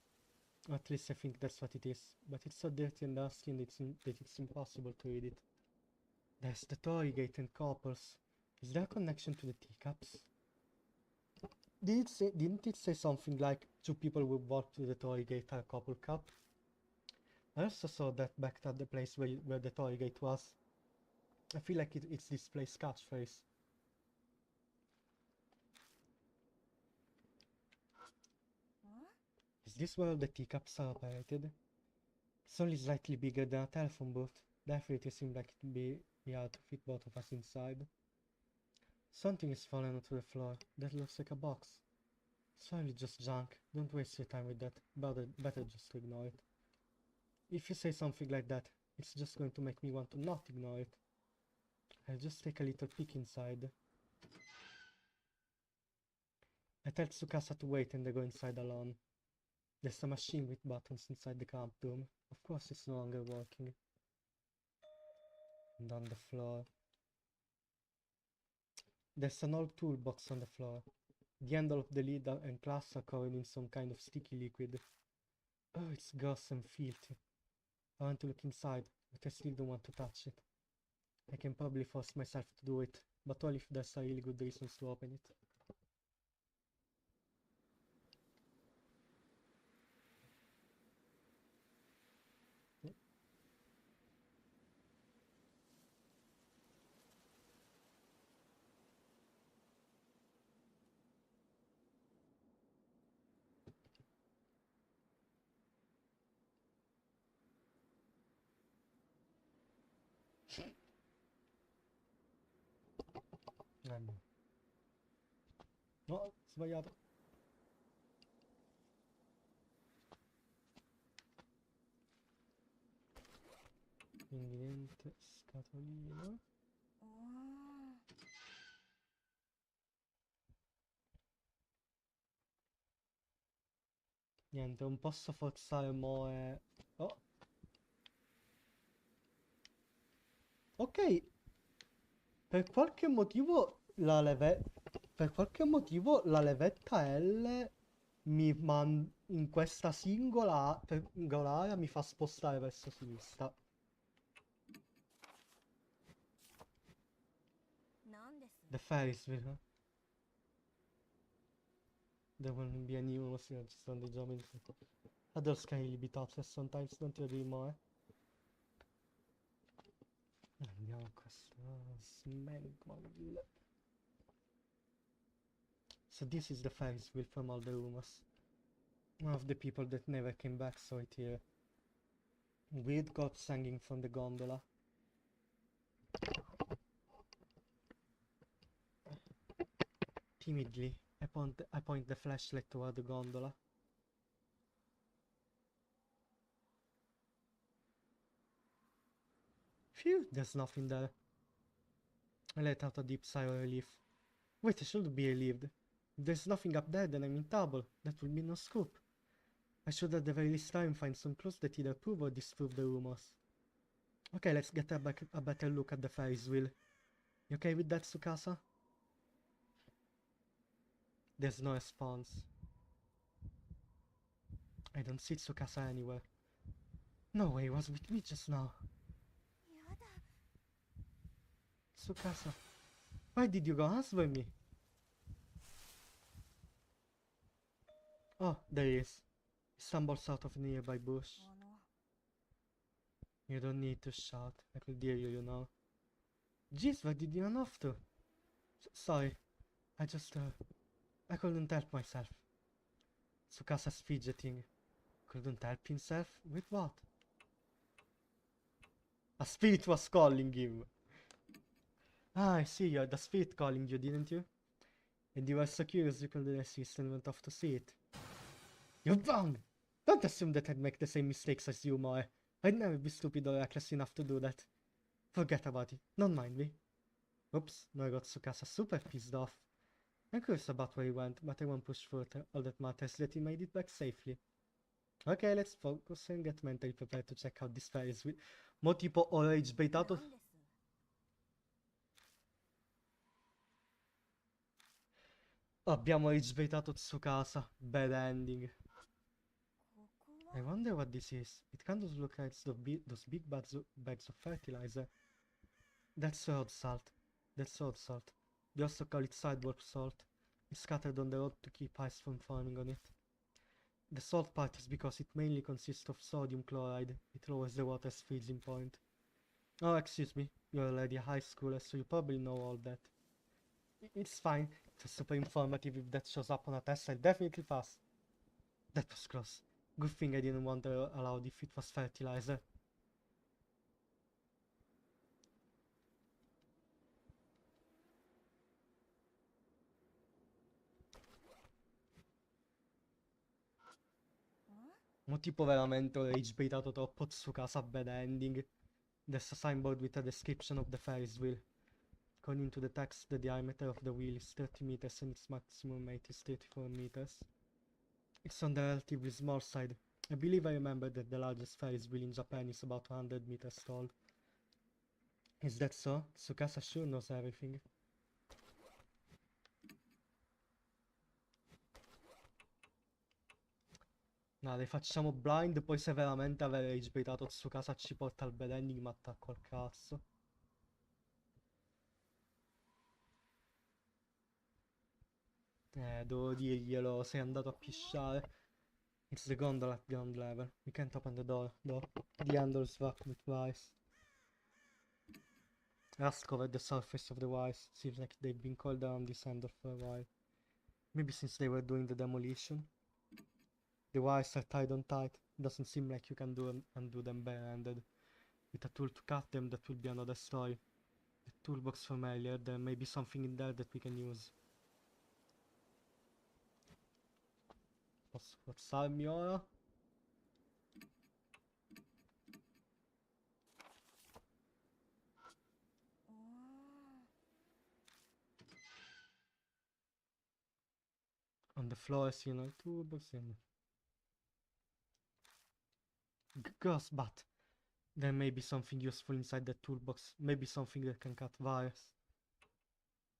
Or at least I think that's what it is. But it's so dirty and dusty and that it's impossible to read it. There's the Torii Gate and couples. Is there a connection to the teacups? Didn't it say something like two people will walk to the Torii Gate are a couple cup? I also saw that back at the place where the Torii Gate was. I feel like it's this place catchphrase. Is this where all the teacups are operated? It's only slightly bigger than a telephone booth. Definitely seemed like it'd be hard to fit both of us inside. Something is fallen onto the floor. That looks like a box. It's probably just junk. Don't waste your time with that. Better just ignore it. If you say something like that, it's just going to make me want to not ignore it. I'll just take a little peek inside. I tell Tsukasa to wait and I go inside alone. There's a machine with buttons inside the camp room. Of course it's no longer working. And on the floor. There's an old toolbox on the floor. The handle of the lid and clasp are covered in some kind of sticky liquid. Oh, it's gross and filthy. I want to look inside, but I still don't want to touch it. I can probably force myself to do it, but only if there's a really good reason to open it. No, sbagliato. Quindi niente, scatolina. Niente, non posso forzare mo e... Oh. Ok. Per qualche motivo la levetta L in questa singola area mi fa spostare verso sinistra. The Ferris wheel. There won't be any humans here, ci sono dei giovani. Adults can really be tough sometimes, don't you agree, Moe? Andiamo a questo Smegmobile. So this is the Ferris wheel from all the rumors. One of the people that never came back saw it here. Weird corpse hanging from the gondola. Timidly, I point the flashlight toward the gondola. Phew, there's nothing there. I let out a deep sigh of relief. Wait, I should be relieved. If there's nothing up there, then I'm in trouble. That will be no scoop. I should at the very least try and find some clues that either prove or disprove the rumors. Okay, let's get a better look at the Ferris wheel. You okay with that, Tsukasa? There's no response. I don't see Tsukasa anywhere. No way, was with me just now. Tsukasa, why did you go answer me? Oh, there he is. He stumbles out of a nearby bush. You don't need to shout. I could hear you, you know. Jeez, where did you run off to? Sorry. I just, I couldn't help myself. Tsukasa's fidgeting. Couldn't help himself? With what? A spirit was calling him. Ah, I see, you're the spirit calling you, didn't you? And you were so curious you couldn't resist and went off to see it. You're wrong! Don't assume that I'd make the same mistakes as you, Moe. I'd never be stupid or reckless enough to do that. Forget about it. Don't mind me. Oops, now I got Tsukasa super pissed off. I'm curious about where he went, but I won't push further. All that matters is that he made it back safely. Ok, let's focus and get mentally prepared to check out this Ferris wheel. Mo tipo ho rage baitato. Abbiamo rage baitato Tsukasa. Bad ending. I wonder what this is. It kind of looks like those big bags of fertilizer. That's road salt. That's road salt. They also call it sidewalk salt. It's scattered on the road to keep ice from forming on it. The salt part is because it mainly consists of sodium chloride. It lowers the water's freezing point. Oh, excuse me. You're already a high schooler, so you probably know all that. It's fine. It's super informative. If that shows up on a test, I'll definitely pass. That was close. Good thing I didn't wander aloud if it was fertilizer. Ma tipo veramente ho rage baitato troppo Tsukasa bad ending. There's a signboard with a description of the Ferris wheel. According to the text, the diameter of the wheel is 30 meters and its maximum height is 34 meters. It's on the relatively small side. I believe I remember that the largest Ferris wheel in Japan is about 100 meters tall. Is that so? Tsukasa sure knows everything. No, le facciamo blind, poi se veramente aver rage baitato Tsukasa ci porta al bad ending, ma attacco al cazzo. Devo dirglielo, sei andato a pisciare. It's the gondola at ground level. We can't open the door, though. The handle's wrapped with rice. Rust covered the surface of the wires. Seems like they've been coiled around this handle for a while. Maybe since they were doing the demolition. The wires are tied on tight. Doesn't seem like you can undo them barehanded. With a tool to cut them, that will be another story. The toolbox from earlier, there may be something in there that we can use. Posso forzarmi ora? On the floor I see another toolbox and... Gross, but there may be something useful inside the toolbox. Maybe something that can cut wires.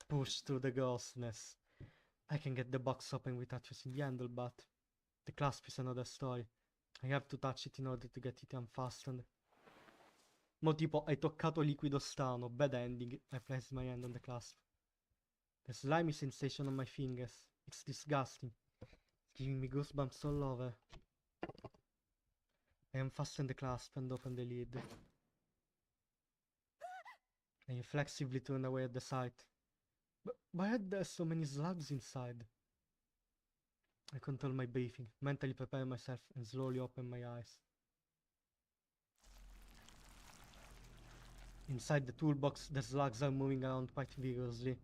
Push through the grossness. I can get the box open without using the handle, but the clasp is another story. I have to touch it in order to get it unfastened. Mo tipo, hai toccato liquido strano, bad ending. I placed my hand on the clasp. The slimy sensation on my fingers. It's disgusting. It's giving me goosebumps all over. I unfasten the clasp and open the lid. I reflexively turn away at the sight. But why are there so many slugs inside? I control my breathing, mentally prepare myself, and slowly open my eyes. Inside the toolbox, the slugs are moving around quite vigorously.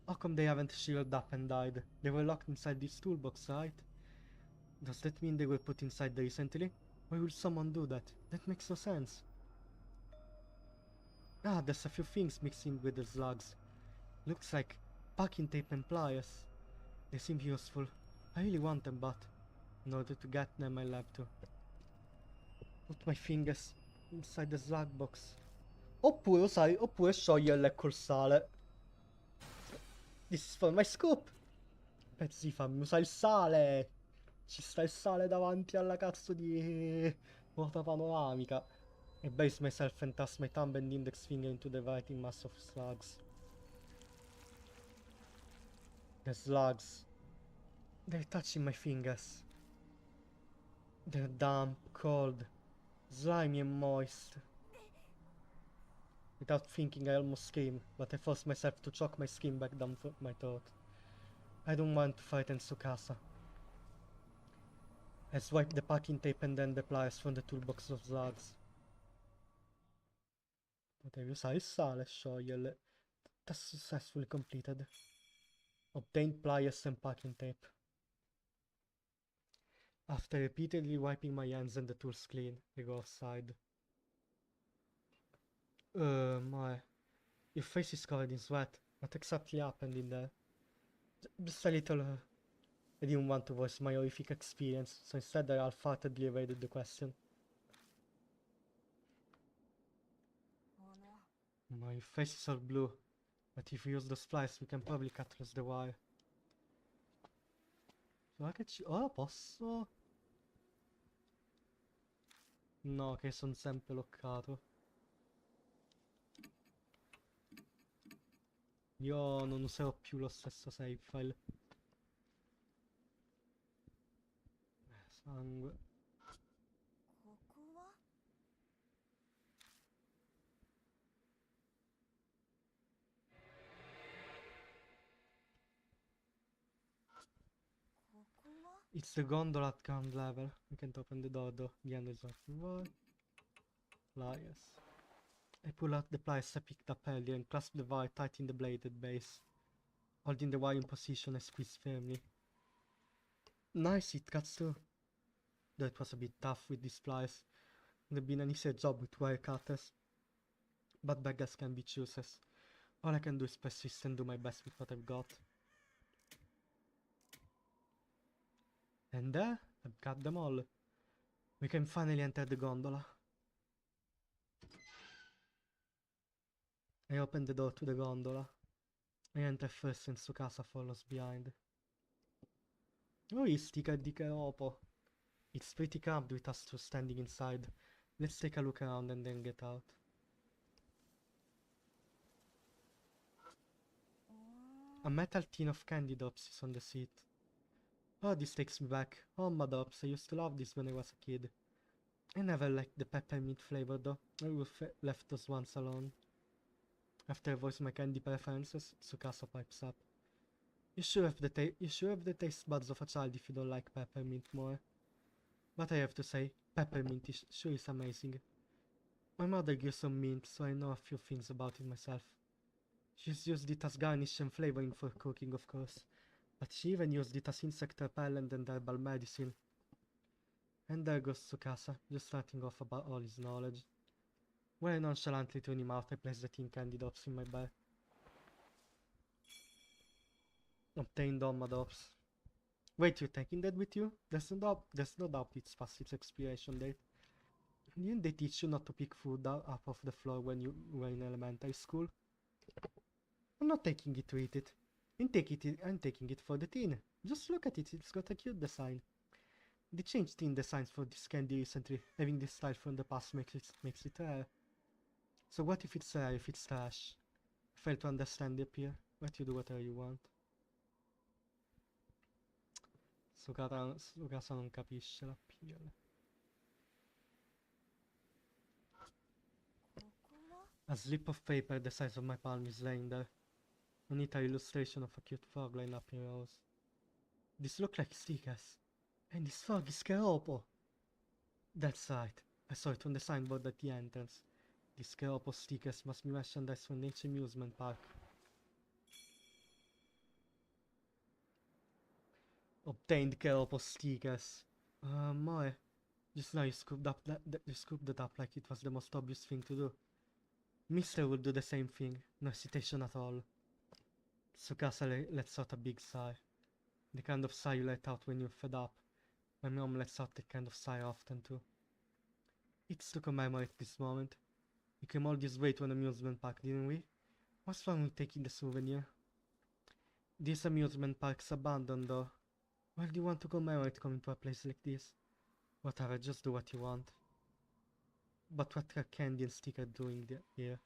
How come they haven't shielded up and died? They were locked inside this toolbox, right? Does that mean they were put inside recently? Why would someone do that? That makes no sense. Ah, there's a few things mixing with the slugs. Looks like packing tape and pliers. They seem useful. I really want them, but in order to get them, I'll have to put my fingers inside the slug box. Oppure, sai, oppure scioglierle col sale. This is for my scoop. Pezzi, fammi usare il sale. Ci sta il sale davanti alla cazzo di ruota panoramica. I base myself and toss my thumb and index finger into the writing mass of slugs. The slugs. They're touching my fingers. They're damp, cold, slimy and moist. Without thinking, I almost screamed, but I forced myself to choke my skin back down my throat. I don't want to frighten Tsukasa. I swiped the packing tape and then the pliers from the toolbox of slugs. Potevi usare il sale e scioglierle. Task successfully completed. Obtained pliers and packing tape. After repeatedly wiping my hands and the tools clean, I go outside. My... Your face is covered in sweat. What exactly happened in there? Just a little... I didn't want to voice my horrific experience, so instead I half-heartedly evaded the question. My face is all blue, but if we use those pliers we can probably cut loose the wire. Guarda che ci... Oh, posso? No, che sono sempre bloccato. Io non userò più lo stesso save file. Sangue. It's the gondola at ground level. We can't open the door though. The end is off the wall. Pliers. I pull out the pliers I picked up earlier and clasp the wire tight in the bladed base. Holding the wire in position, I squeeze firmly. Nice, it cuts through. Though it was a bit tough with these pliers. Would have been an easier job with wire cutters. But beggars can be choosers. All I can do is persist and do my best with what I've got. And there, I've got them all. We can finally enter the gondola. I open the door to the gondola. I enter first and Tsukasa follows behind. Oh, it's Tika Dikeropo. It's pretty cramped with us two standing inside. Let's take a look around and then get out. A metal tin of candy drops is on the seat. Oh, this takes me back. Oh, my drops, I used to love this when I was a kid. I never liked the peppermint flavor though. I would have left those ones alone. After I voice my candy preferences, Tsukasa pipes up. You sure have the taste buds of a child if you don't like peppermint more. But I have to say, peppermint sure is amazing. My mother grew some mint, so I know a few things about it myself. She's used it as garnish and flavoring for cooking, of course. But she even used it as insect repellent and herbal medicine. And there goes Tsukasa, just starting off about all his knowledge. When I nonchalantly turn him out, I place the tin candy drops in my bag. Obtained all my drops. Wait, you're taking that with you? There's no doubt it's past its expiration date. Didn't they teach you not to pick food up off the floor when you were in elementary school? I'm not taking it to eat it. I'm taking it for the tin. Just look at it, it's got a cute design. They changed tin designs for this candy recently. Having this style from the past makes it rare. So what if it's rare, if it's trash? I fail to understand the appeal. Let you do whatever you want. Tsukasa non capisce l'appeal. A slip of paper the size of my palm is laying there. A neat illustration of a cute frog lined up in rows. These look like stickers. And this frog is Keropo. That's right. I saw it on the signboard at the entrance. These Keropo stickers must be merchandise from Nature Amusement Park. Obtained Keropo stickers. My. Just now you scooped it up like it was the most obvious thing to do. Mister would do the same thing. No hesitation at all. Tsukasa lets out a big sigh. The kind of sigh you let out when you're fed up. My mom lets out that kind of sigh often too. It's to commemorate this moment. We came all this way to an amusement park, didn't we? What's wrong with taking the souvenir? This amusement park's abandoned though. Why do you want to commemorate coming to a place like this? Whatever, just do what you want. But what are Candy and Sticker doing here?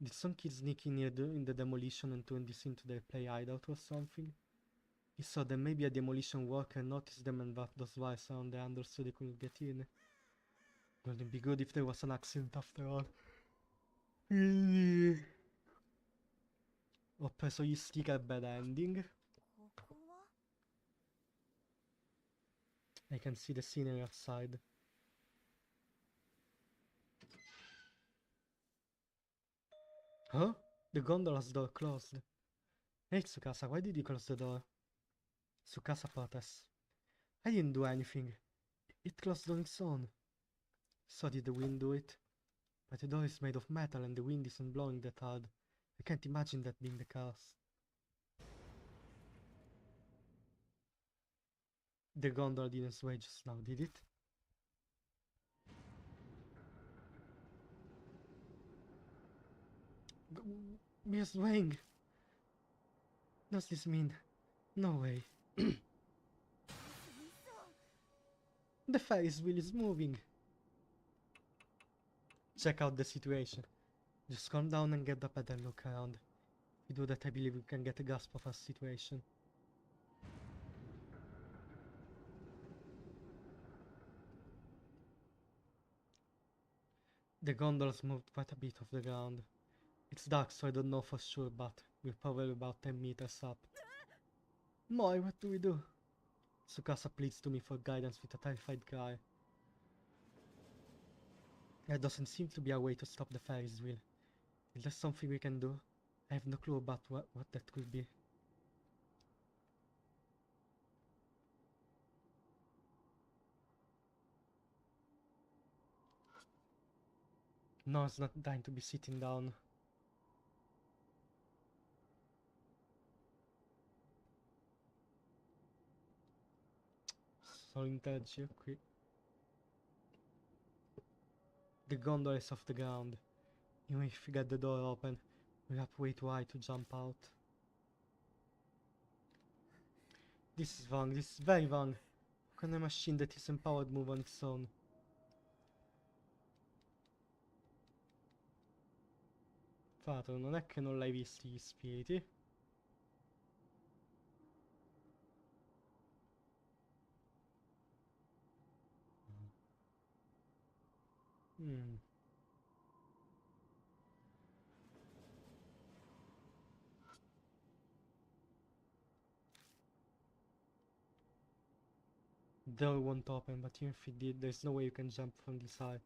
Did some kids sneak in here during the demolition and turn this into their play hideout or something? He saw that maybe a demolition worker noticed them and wrapped those wires around their handles so they couldn't get in. Wouldn't be good if there was an accident after all. Ho preso gli sticker bad ending. I can see the scenery outside. Huh? The gondola's door closed. Hey Tsukasa, why did you close the door? Tsukasa protests. I didn't do anything. It closed on its own. So did the wind do it? But the door is made of metal and the wind isn't blowing that hard. I can't imagine that being the case. The gondola didn't sway just now, did it? We're swaying. Does this mean... No way. The Ferris wheel is moving. Check out the situation. Just calm down and get up and look around. If we do that, I believe we can get a grasp of our situation. The gondolas moved quite a bit off the ground. It's dark, so I don't know for sure, but we're probably about 10 meters up. Moi, what do we do? Tsukasa pleads to me for guidance with a terrified cry. There doesn't seem to be a way to stop the Ferris wheel. Is there something we can do? I have no clue about what that could be. No, it's not time to be sitting down. Soltanto qui. The gondola is off the ground. Even if we get the door open, we're up way too high to jump out. This is wrong, this is very wrong. How can a machine that is empowered move on its own? Frato, non è che non l'hai visti gli spiriti? Door won't open, but even if it did, there's no way you can jump from this height.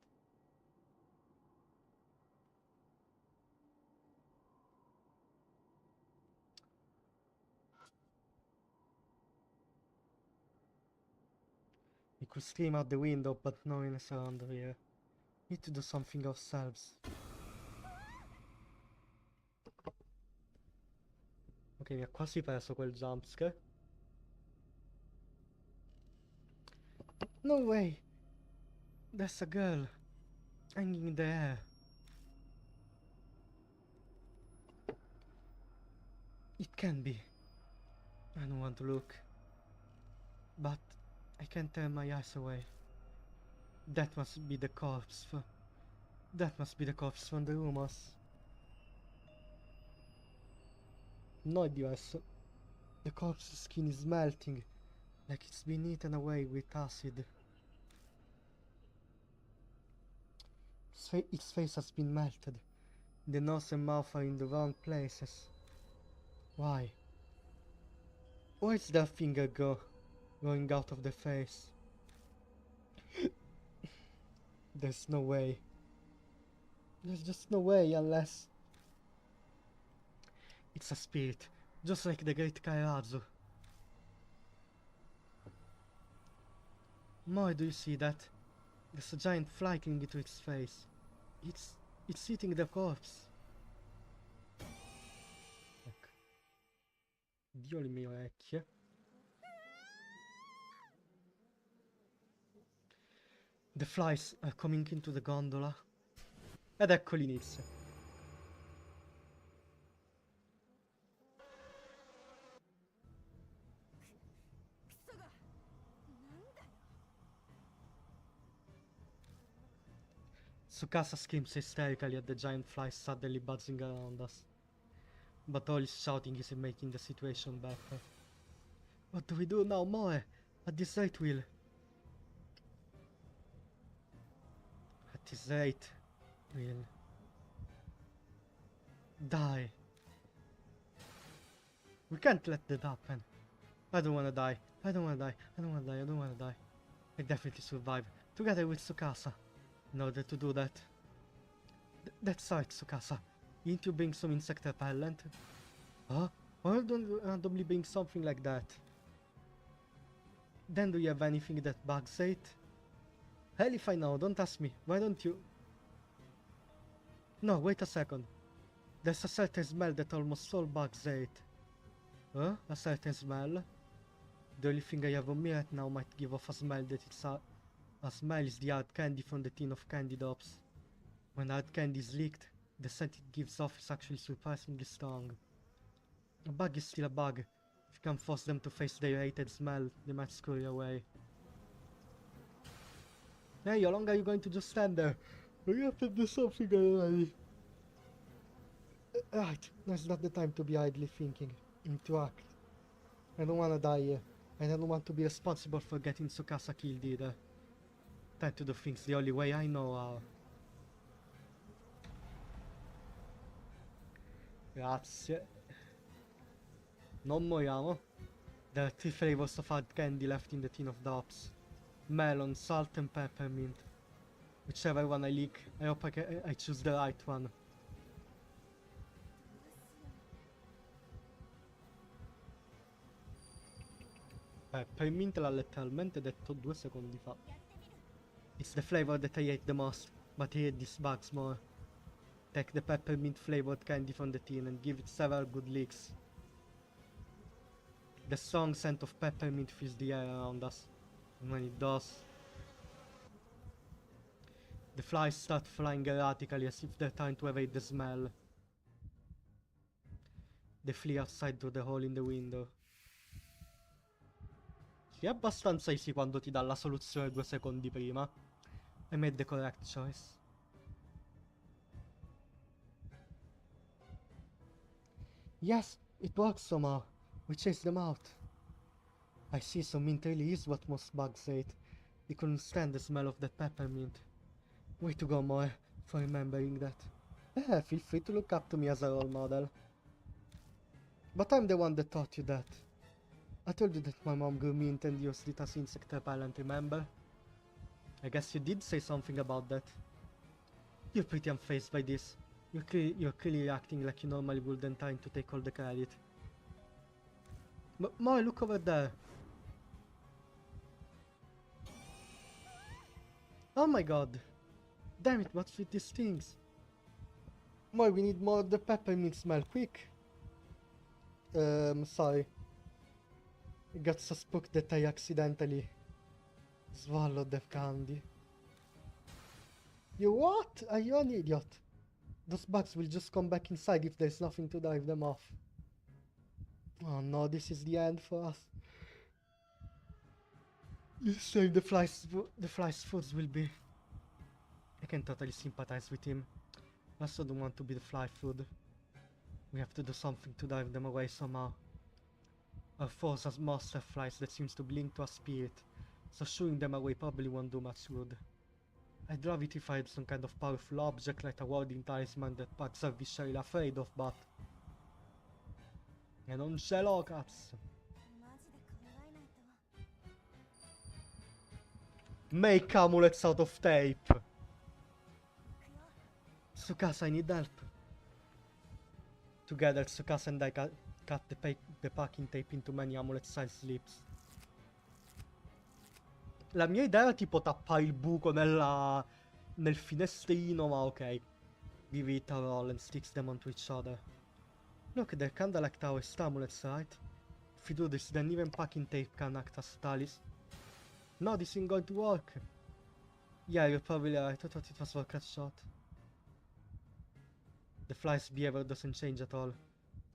We could scream out the window, but no one is around here. Need to do something ourselves. Ok, mi ha quasi perso quel jumpscare. No way! There's a girl hanging in the air. It can be. I don't want to look. But I can't turn my eyes away. That must be the corpse. That must be the corpse from the rumors. No, è diverso. The corpse's skin is melting, like it's been eaten away with acid. Its face has been melted. The nose and mouth are in the wrong places. Why? Where is that finger going out of the face? There's no way. There's just no way unless... It's a spirit, just like the great Kairazu. Moi, do you see that? There's a giant fly clinging to its face. It's eating the corpse. Ecco. Dio le mie orecchie. The flies are coming into the gondola. Ed ecco l'inizio. Tsukasa screams hysterically at the giant flies suddenly buzzing around us. But all his shouting isn't making the situation better. What do we do now, Moe? At this rate we'll... At this rate, we'll... die. We can't let that happen. I don't wanna die. I don't wanna die. I don't wanna die. I don't wanna die. I definitely survive. Together with Tsukasa. In order to do that. That's right, Tsukasa. You need to bring some insect repellent. Huh? Why don't you randomly bring something like that? Then do you have anything that bugs ate? Hell if I know, don't ask me. Why don't you... No, wait a second. There's a certain smell that almost all bugs ate. Huh? A certain smell? The only thing I have on me right now might give off a smell that it's a smell is the hard candy from the tin of candy drops. When hard candy is leaked, the scent it gives off is actually surprisingly strong. A bug is still a bug. If you can force them to face their hated smell, they might scurry away. Hey, how long are you going to just stand there? We have to do something already. Right, now's not the time to be idly thinking. To act. I don't wanna die here. And I don't want to be responsible for getting Tsukasa killed either. Time to do things the only way I know how. Grazie. Non moriamo. There are 3 flavors of hard candy left in the tin of drops. Melon, salt and peppermint. Whichever one I leak, I hope I choose the right one. Peppermint l'ha letteralmente detto 2 secondi fa. It's the flavor that I hate the most, but I hate these bugs more. Take the peppermint flavored candy from the tin and give it several good licks. The strong scent of peppermint fills the air around us, and when it does, the flies start flying erratically as if they're trying to evade the smell. They flee outside through the hole in the window. Sì, è abbastanza easy quando ti dà la soluzione 2 secondi prima. I made the correct choice. Yes, it works somehow. We chased them out. I see, so mint really is what most bugs ate. They couldn't stand the smell of that peppermint. Way to go, Moe, for remembering that. Feel free to look up to me as a role model. But I'm the one that taught you that. I told you that my mom grew mint and used it as insect repellent, remember? I guess you did say something about that. You're pretty unfazed by this. You're clearly acting like you normally would and trying to take all the credit. But Moe, look over there. Oh my god. Damn it, what's with these things? Moe, we need more of the peppermint smell, quick. Sorry. I got so spooked that I accidentally swallowed the candy. You what? Are you an idiot? Those bugs will just come back inside if there's nothing to drive them off. Oh no, this is the end for us. This time the fly's foods will be... I can totally sympathize with him. I also don't want to be the fly food. We have to do something to drive them away somehow. Our foes are monster flies that seems to be linked to a spirit, so shooing them away probably won't do much good. I'd love it if I had some kind of powerful object like a warding talisman that bugs are viscerally afraid of, but... E non ce l'ho, cazzo! Make amulets out of tape! Tsukasa, I need help. Together, Tsukasa and I cut the packing tape into many amulet-sized slips. La mia idea era tipo tappare il buco nel finestrino, ma ok. Give it a roll and sticks them onto each other. Look, they're kinda like Taoist amulets, right? If you do this, then even packing tape can act as talis. No, this isn't going to work. Yeah, you're probably right. I thought it was worth a shot. The fly's behavior doesn't change at all.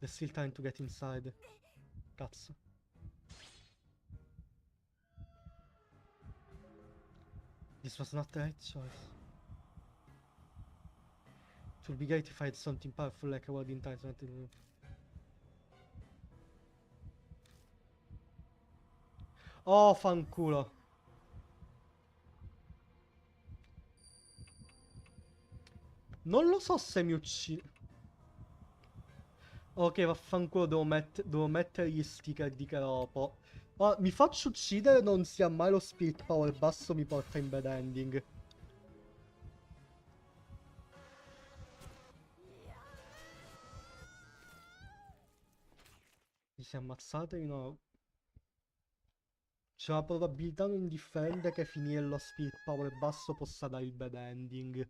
There's still time to get inside. Cazzo. This was not the right choice. It would be great if I had something powerful like a word in time. Oh, fanculo. Non lo so se mi uccide. Ok, vaffanculo, devo mettere gli sticker di Keropo. Oh, mi faccio uccidere, non sia mai lo spirit power basso mi porta in bad ending. Mi si è ammazzato di nuovo. C'è una probabilità non indifferente che finire lo spirit power basso possa dare il bad ending.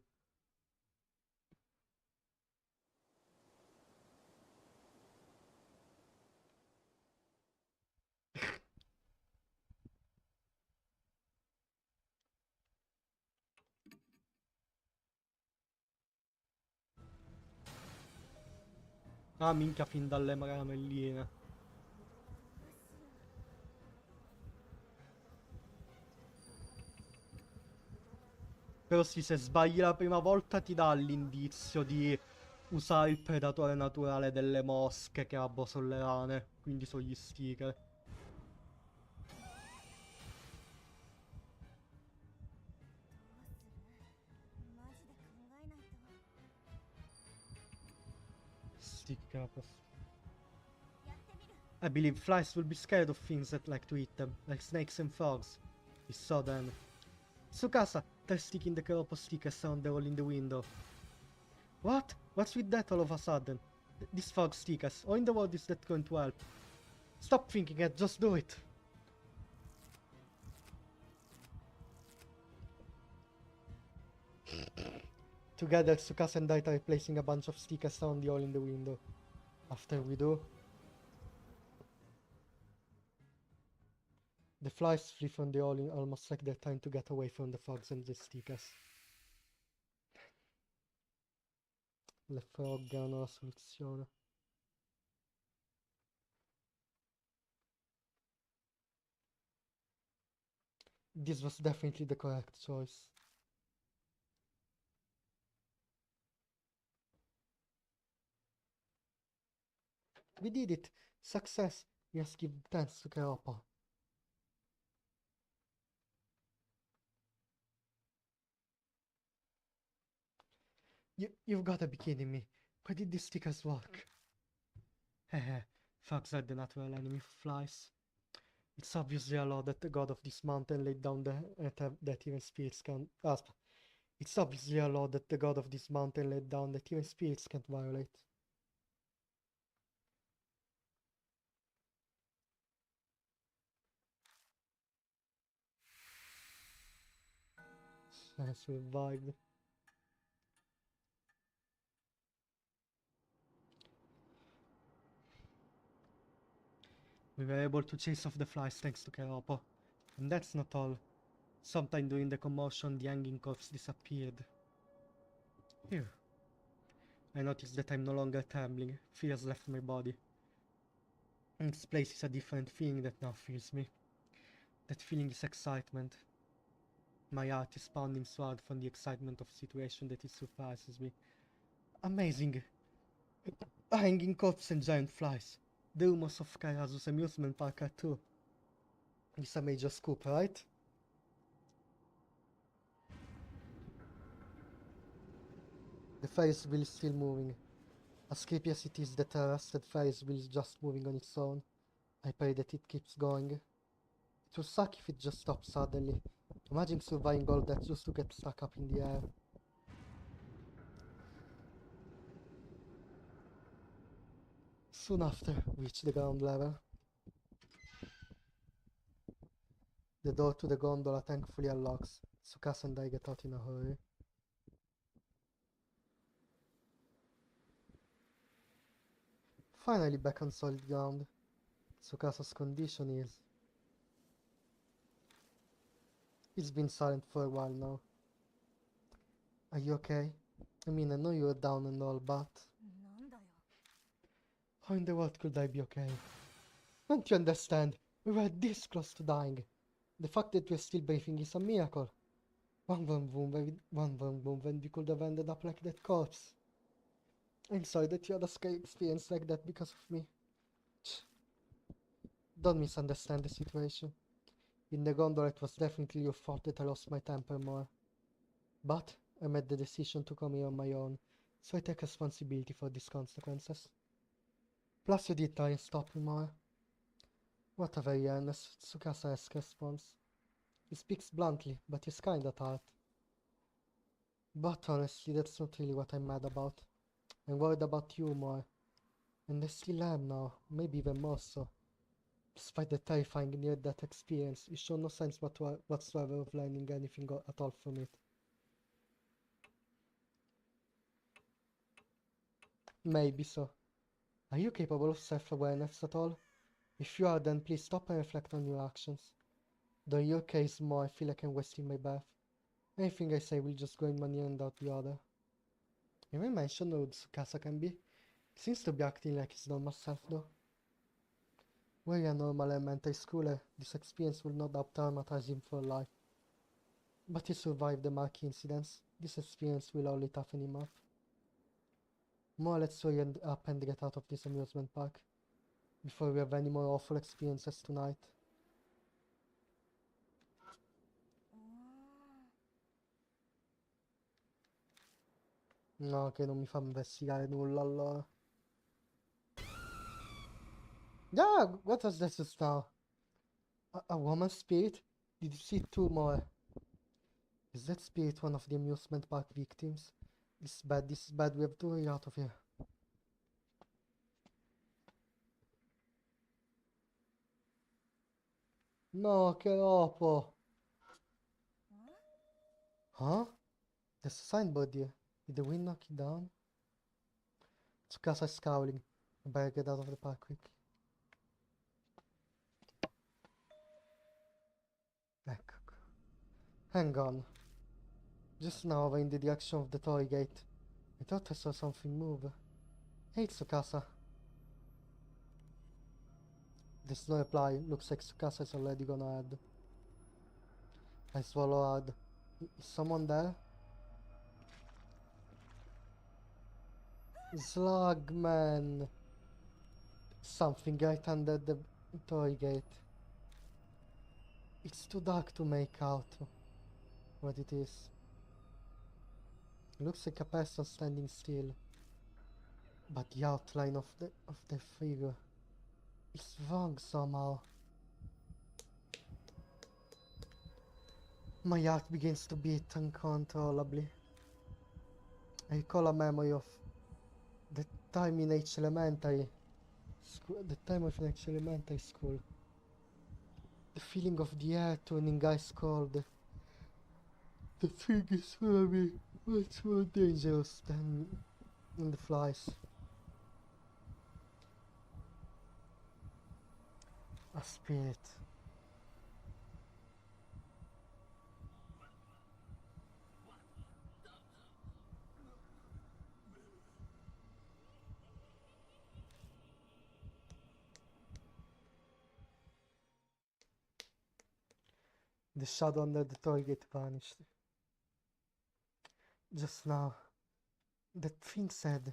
Ah, minchia, fin dalle caramelline. Però sì, se sbagli la prima volta ti dà l'indizio di usare il predatore naturale delle mosche, che sono le rane, quindi sono gli sticker. Sticker. I believe flies will be scared of things that like to eat them, like snakes and frogs. We saw them. Tsukasa, they're sticking the Keropo stickers around the hole in the window. What? What's with that all of a sudden? These frog stickers, how in the world is that going to help? Stop thinking it, just do it. Together, Tsukasa and Daita are placing a bunch of stickers around the hole in the window. After we do, the flies flee from the hole almost like they're trying to get away from the frogs and the stickers. Le frog hanno la soluzione. This was definitely the correct choice. We did it! Success! We must give thanks to Keropo. You've gotta be kidding me. Why did these stickers work? Hehe, frogs are the natural enemy of flies. It's obviously a law that the god of this mountain laid down that even spirits can... It's obviously a law that the god of this mountain laid down that even spirits can't violate. I survived. We were able to chase off the flies thanks to Keropo. And that's not all. Sometime during the commotion, the hanging corpse disappeared. Here. I noticed that I'm no longer trembling. Fear has left my body. And this place is a different feeling that now fills me. That feeling is excitement. My heart is pounding so hard from the excitement of the situation that it surprises me. Amazing! A hanging corpse and giant flies. The rumors of Kairazu's amusement park are true. It's a major scoop, right? The Ferris wheel is still moving. As creepy as it is that a rusted Ferris wheel is just moving on its own, I pray that it keeps going. It would suck if it just stopped suddenly. Imagine surviving all that just to get stuck up in the air. Soon after, we reach the ground level. The door to the gondola thankfully unlocks. Tsukasa and I get out in a hurry. Finally back on solid ground. Tsukasa's condition is... He's been silent for a while now. Are you okay? I mean, I know you're down and all, but... How in the world could I be okay? Don't you understand? We were this close to dying. The fact that we're still breathing is a miracle. One vroom vroom when we could have ended up like that corpse. I'm sorry that you had a scary experience like that because of me. Don't misunderstand the situation. In the gondola it was definitely your fault that I lost my temper more. But I made the decision to come here on my own, so I take responsibility for these consequences. Plus you did try and stop me more. What a very earnest, Tsukasa-esque response. He speaks bluntly, but he's kinda tart. But honestly, that's not really what I'm mad about. I'm worried about you more. And I still am now, maybe even more so. Despite the terrifying near-death experience, you show no signs whatsoever of learning anything at all from it. Maybe so. Are you capable of self-awareness at all? If you are, then please stop and reflect on your actions. Though in your case more, I feel like I'm wasting my breath. Anything I say will just go in one ear and out the other. Even mention how Tsukasa can be. He seems to be acting like his normal self though. Were he a normal elementary schooler, this experience would not have traumatized him for life. But he survived the Marquee incidents. This experience will only toughen him up. More, let's hurry up and get out of this amusement park before we have any more awful experiences tonight. No, che non mi fa investigare nulla allora. Yeah, what was this just now? A woman spirit? Did you see two more? Is that spirit one of the amusement park victims? This is bad, we have to hurry out of here. No, che dopo! Huh? There's a signboard here. Did the wind knock it down? Tsukasa is scowling. I better get out of the park quick. Ecco. Hang on. Just now I in the direction of the toy gate. I thought I saw something move. Hey Tsukasa. There's no reply. Looks like Tsukasa is already gone ahead. I swallow hard. Is someone there? Slugman! Something right under the toy gate. It's too dark to make out what it is. Looks like a person standing still. But the outline of the figure is wrong somehow. My heart begins to beat uncontrollably. I recall a memory of the time in H elementary school, the time of H elementary school. The feeling of the air turning ice cold. The thing is very much more dangerous than the flies. A spirit. The shadow under the toy gate vanished. Just now, that thing said,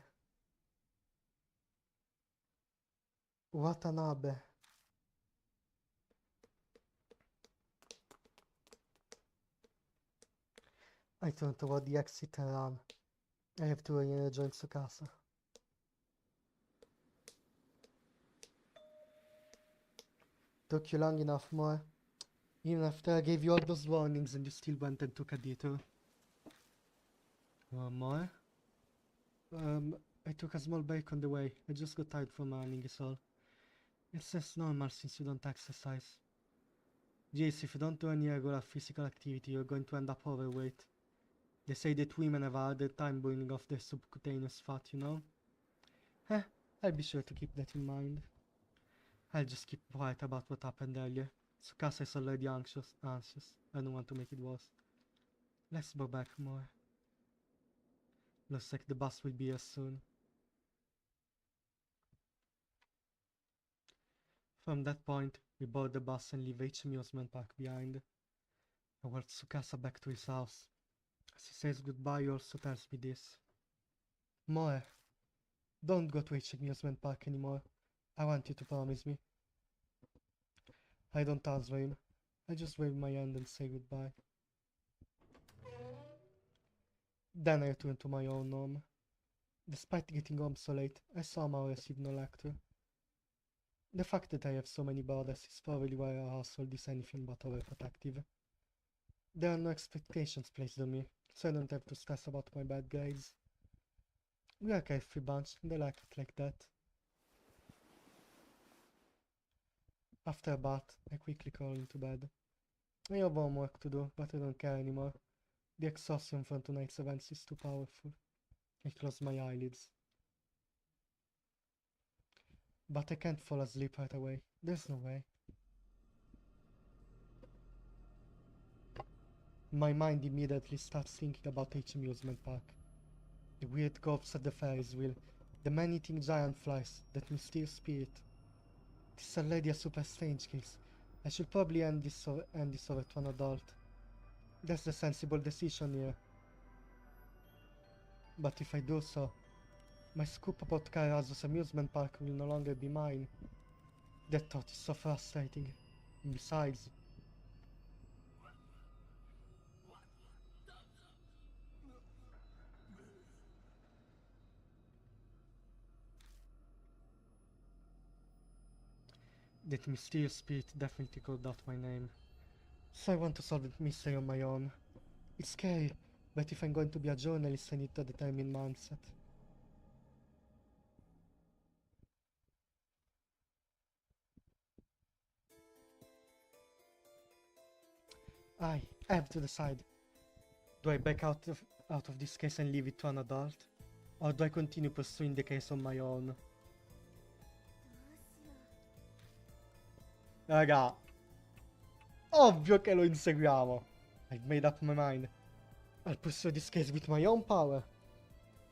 Watanabe. I turned toward the exit and ran. I have to rejoin Tsukasa. Took you long enough, more. Even after I gave you all those warnings and you still went and took a detour. One more? I took a small break on the way. I just got tired from running, is all. It's just normal since you don't exercise. Jace, if you don't do any regular physical activity, you're going to end up overweight. They say that women have a harder time burning off their subcutaneous fat, you know? I'll be sure to keep that in mind. I'll just keep quiet about what happened earlier. Tsukasa is already anxious. I don't want to make it worse. Let's go back more. Looks like the bus will be here soon. From that point, we board the bus and leave H amusement park behind. I walk Tsukasa back to his house. As he says goodbye, he also tells me this. Moe, don't go to H amusement park anymore. I want you to promise me. I don't answer him. I just wave my hand and say goodbye. Then I return to my own home. Despite getting home so late, I somehow receive no lecture. The fact that I have so many brothers is probably why our household is anything but overprotective. There are no expectations placed on me, so I don't have to stress about my bad grades. We are a carefree bunch, and I like it like that. After a bath, I quickly crawl into bed. I have homework to do, but I don't care anymore. The exhaustion from tonight's events is too powerful. I close my eyelids. But I can't fall asleep right away. There's no way. My mind immediately starts thinking about H amusement park. The weird ghosts at the Ferris wheel, the man-eating giant flies, that mysterious spirit. This is already a super strange case. I should probably hand this over to an adult. That's the sensible decision here. But if I do so, my scoop about Kairazu's amusement park will no longer be mine. That thought is so frustrating. And besides, that mysterious spirit definitely called out my name. So I want to solve that mystery on my own. It's scary, but if I'm going to be a journalist, I need to determine mindset. I have to decide. Do I back out of this case and leave it to an adult? Or do I continue pursuing the case on my own? Raga, ovvio che lo inseguiamo. I've made up my mind. I'll pursue this case with my own power.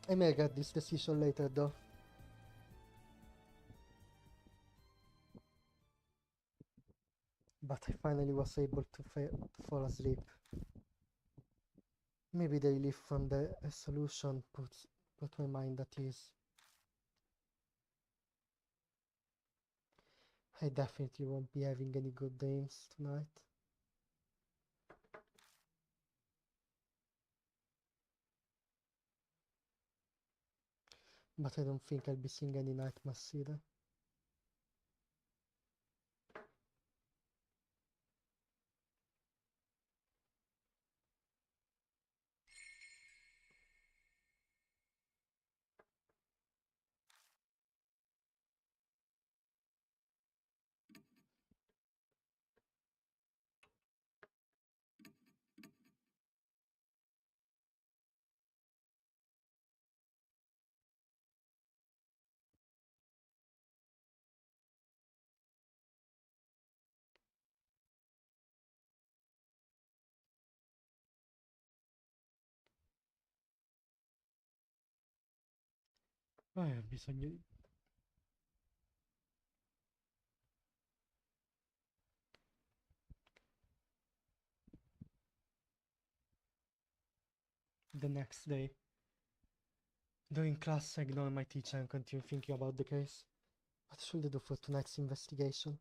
I may regret this decision later though. But I finally was able to fall asleep. Maybe the relief from the resolution put my mind at ease. I definitely won't be having any good dreams tonight. But I don't think I'll be seeing any nightmares either. Ho bisogno di... The next day. During class, I ignore my teacher and continue thinking about the case. What should I do for tonight's investigation?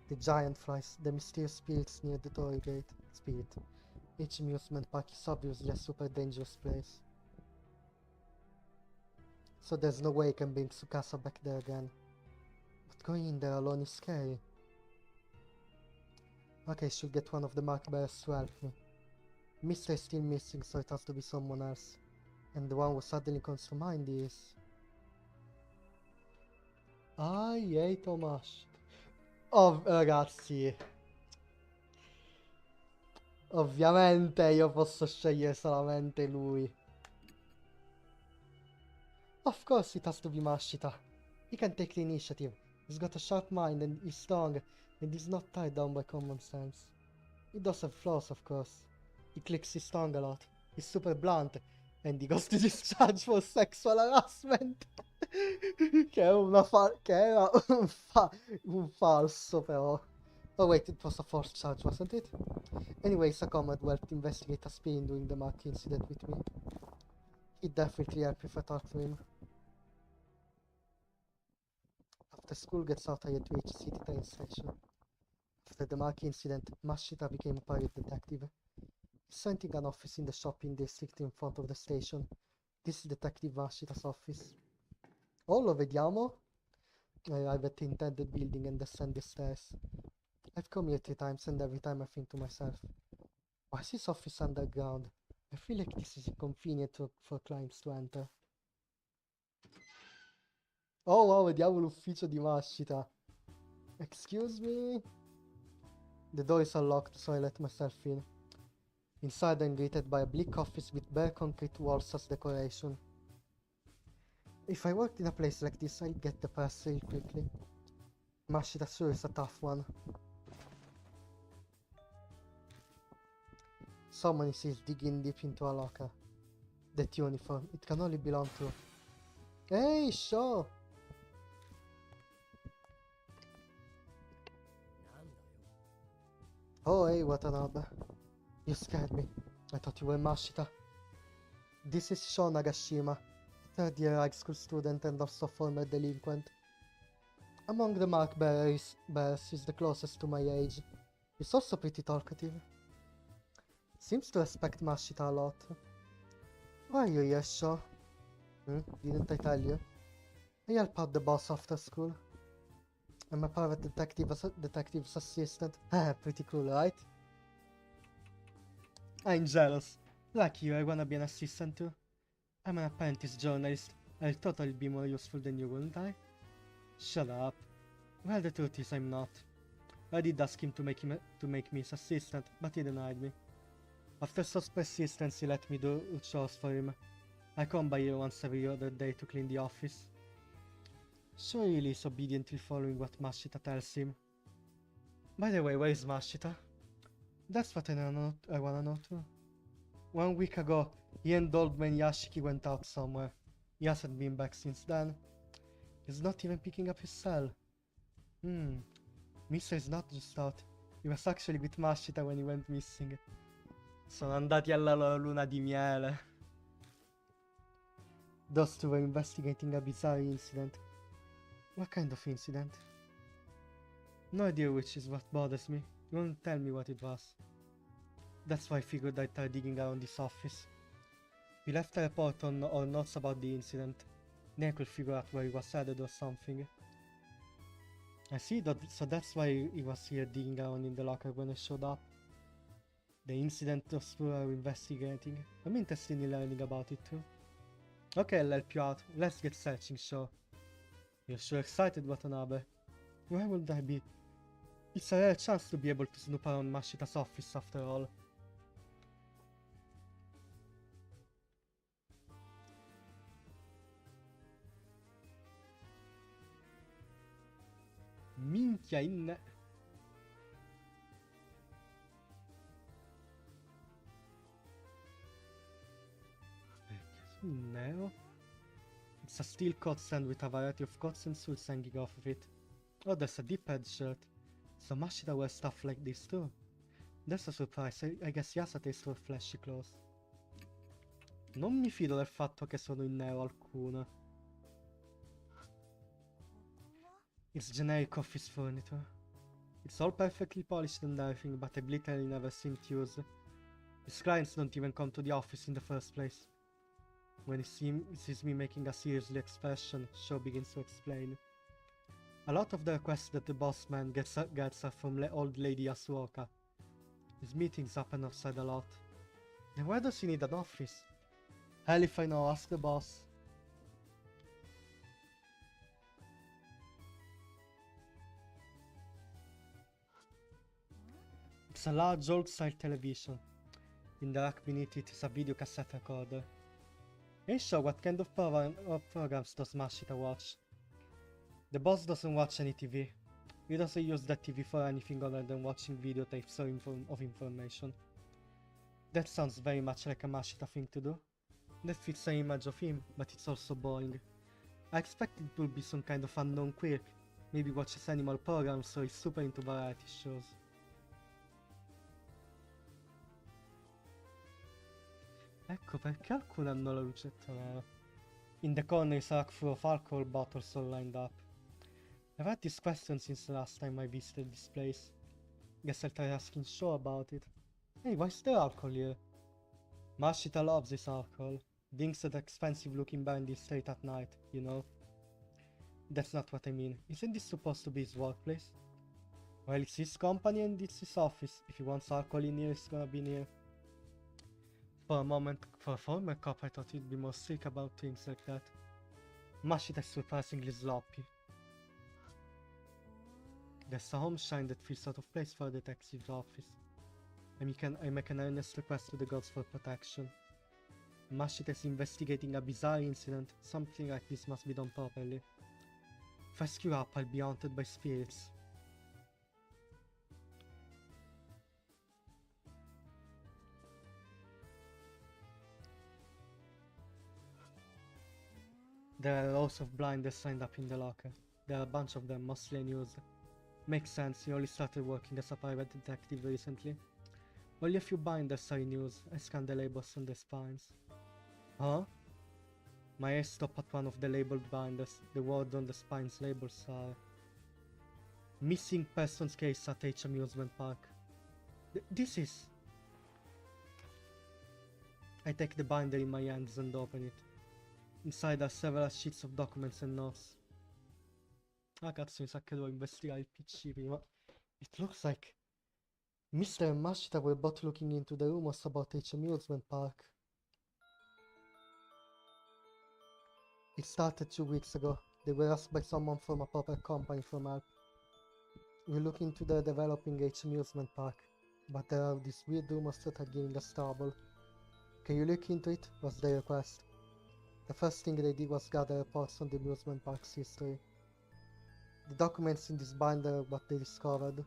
The giant flies, the mysterious spirits near the Torii Gate. Spirit. Each amusement park is obviously a super dangerous place. So there's no way I can bring Tsukasa back there again. But going in there alone is scary. Okay, I should get one of the mark bearers to help me. Mister is still missing, so it has to be someone else. And the one who suddenly comes to mind is... Tomash. Oh, ragazzi. Ovviamente io posso scegliere solamente lui. Of course it has to be Mashita. He can take the initiative. He's got a sharp mind and he's strong, and he's not tied down by common sense. He does have flaws, of course. He clicks his tongue a lot. He's super blunt, and he goes to discharge for sexual harassment. Che è che era un falso però. Oh wait, it was a false charge, wasn't it? Anyways, a comrade helped investigate a spin doing the mark incident with me. He'd definitely help if I talk to him. After school gets out, I head to H City train station. After the mark incident, Mashita became a private detective. He's renting an office in the shopping district in front of the station. This is Detective Mashita's office. Oh, lo vediamo? I arrive at the intended building and descend the stairs. I've come here 3 times and every time I think to myself, why is this office underground? I feel like this is inconvenient for clients to enter. Oh wow, vediamo l'ufficio di Mashita. Excuse me? The door is unlocked, so I let myself in. Inside I'm greeted by a bleak office with bare concrete walls as decoration. If I worked in a place like this, I'd get depressed real quickly. Mashita sure is a tough one. Someone is digging deep into a locker. That uniform, it can only belong to... Hey, sure! Oh, hey, Watanabe. You scared me. I thought you were Mashita. This is Sho Nagashima, third-year high school student and also former delinquent. Among the mark bearers, he's the closest to my age. He's also pretty talkative. Seems to respect Mashita a lot. Why are you here, Sho? Didn't I tell you? I help out the boss after school. I'm a private detective's assistant. Pretty cool, right? I'm jealous. Lucky you, I wanna be an assistant too. I'm an apprentice journalist. I'll totally be more useful than you, wouldn't I? Shut up. Well, the truth is I'm not. I did ask him to make me his assistant, but he denied me. After such persistence, he let me do chores for him. I come by here once every other day to clean the office. So he really is obediently following what Mashita tells him. By the way, where is Mashita? That's what I wanna know too. 1 week ago, he and old man Yashiki went out somewhere. He hasn't been back since then. He's not even picking up his cell. Mister is not just out. He was actually with Mashita when he went missing. Sono andati alla loro luna di miele. Those two were investigating a bizarre incident. What kind of incident? No idea which is what bothers me. You won't tell me what it was. That's why I figured I'd try digging around this office. We left a report or notes about the incident. Then I could figure out where he was headed or something. I see that, so that's why he was here digging around in the locker when I showed up. The incident those two are investigating. I'm interested in learning about it too. Okay, I'll help you out. Let's get searching, sure. You're sure excited, Watanabe. Why would I be? It's a rare chance to be able to snoop around Mashita's office after all. Minchia in... Nero? It's a steel coat stand with a variety of coats and suits hanging off of it. Oh, there's a deep head shirt. So Mashita wears stuff like this too. That's a surprise, I guess he has a taste for flashy clothes. Non mi fido del fatto che sono in nero alcuno. It's generic office furniture. It's all perfectly polished and everything, but I've literally never seen it used. His clients don't even come to the office in the first place. When he sees me making a seriously expression, Sho begins to explain. A lot of the requests that the boss man gets are from old lady Yasuoka. His meetings happen outside a lot. Then why does he need an office? Hell if I know, ask the boss. It's a large old-style television. In the rack beneath it is a video cassette recorder. Hey Sho, what kind of programs does Mashita watch? The boss doesn't watch any TV. He doesn't use that TV for anything other than watching videotapes of information. That sounds very much like a Mashita thing to do. That fits the image of him, but it's also boring. I expected it would be some kind of unknown quirk. Maybe watches animal programs, so he's super into variety shows. Ecco perché alcune hanno la lucetta nera. In the corner is a rack full of alcohol bottles all lined up. I've had this question since the last time I visited this place. Guess I'll try asking Shaw about it. Hey, why's there alcohol here? Mashita loves this alcohol. Drinks at expensive looking brandy straight at night, you know? That's not what I mean. Isn't this supposed to be his workplace? Well, it's his company and it's his office. If he wants alcohol in here, it's gonna be in here. For a moment, for a former cop, I thought he'd be more strict about things like that. Mashita is surprisingly sloppy. There's a home shrine that feels out of place for a detective's office. I make an earnest request to the gods for protection. Mashita is investigating a bizarre incident. Something like this must be done properly. If I screw up, I'll be haunted by spirits. There are rows of blinders signed up in the locker. There are a bunch of them, mostly unused. Makes sense, he only started working as a private detective recently. Only a few binders are in use. I scanned the labels on the spines. Huh? My eyes stop at one of the labeled binders. The word on the spine's labels are... Missing persons case at H amusement park. This is... I take the binder in my hands and open it. Inside are several sheets of documents and notes. Ah cazzo, mi sa che devo investigare il PC prima. It looks like Mr. and Mashita were both looking into the rumors about H amusement park. It started 2 weeks ago. They were asked by someone from a proper company for help. We look into the developing H amusement park, but there are these weird rumors that are giving us trouble. Can you look into it? Was their request. The first thing they did was gather reports on the amusement park's history. The documents in this binder are what they discovered.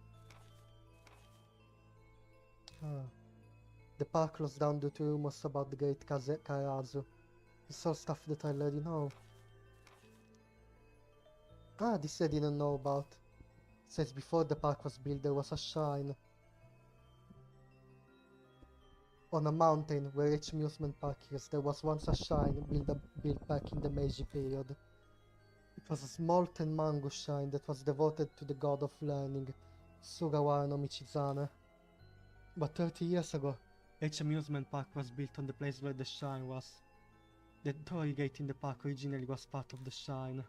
The park closed down due to rumors about the great GRAZIE. It's all stuff that I already know. This I didn't know about. Since before the park was built there was a shrine on a mountain where each amusement park is. There was once a shrine built back in the Meiji period. It was a small Tenmangu shrine that was devoted to the god of learning, Sugawara no Michizane. But 30 years ago, H amusement park was built on the place where the shrine was. The torii gate in the park originally was part of the shrine.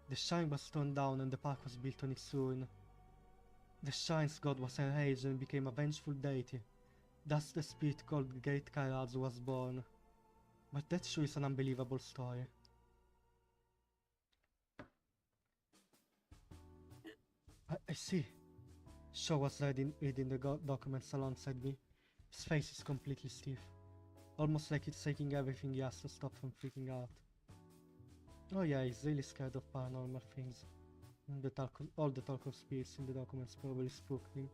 The shrine was torn down and the park was built on its ruin. The shrine's god was enraged and became a vengeful deity. Thus the spirit called the Great GRAZIE was born. But that sure is an unbelievable story. I see. Shaw was reading the documents alongside me. His face is completely stiff. Almost like it's taking everything he has to stop from freaking out. Oh yeah, he's really scared of paranormal things. All the talk of spirits in the documents probably spooked him.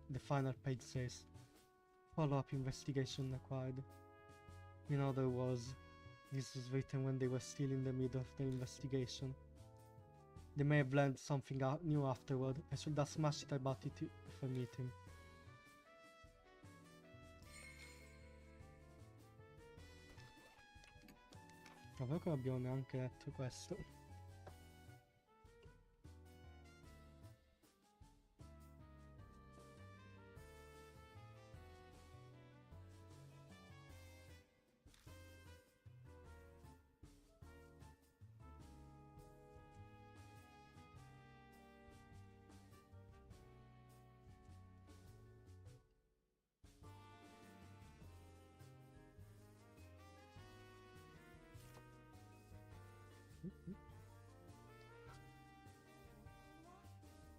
The final page says, follow-up investigation required. In other words, this was written when they were still in the middle of the investigation. They may have learned something new afterward. I should ask Mashita about it if I meet him. Vabbè che abbiamo neanche letto questo.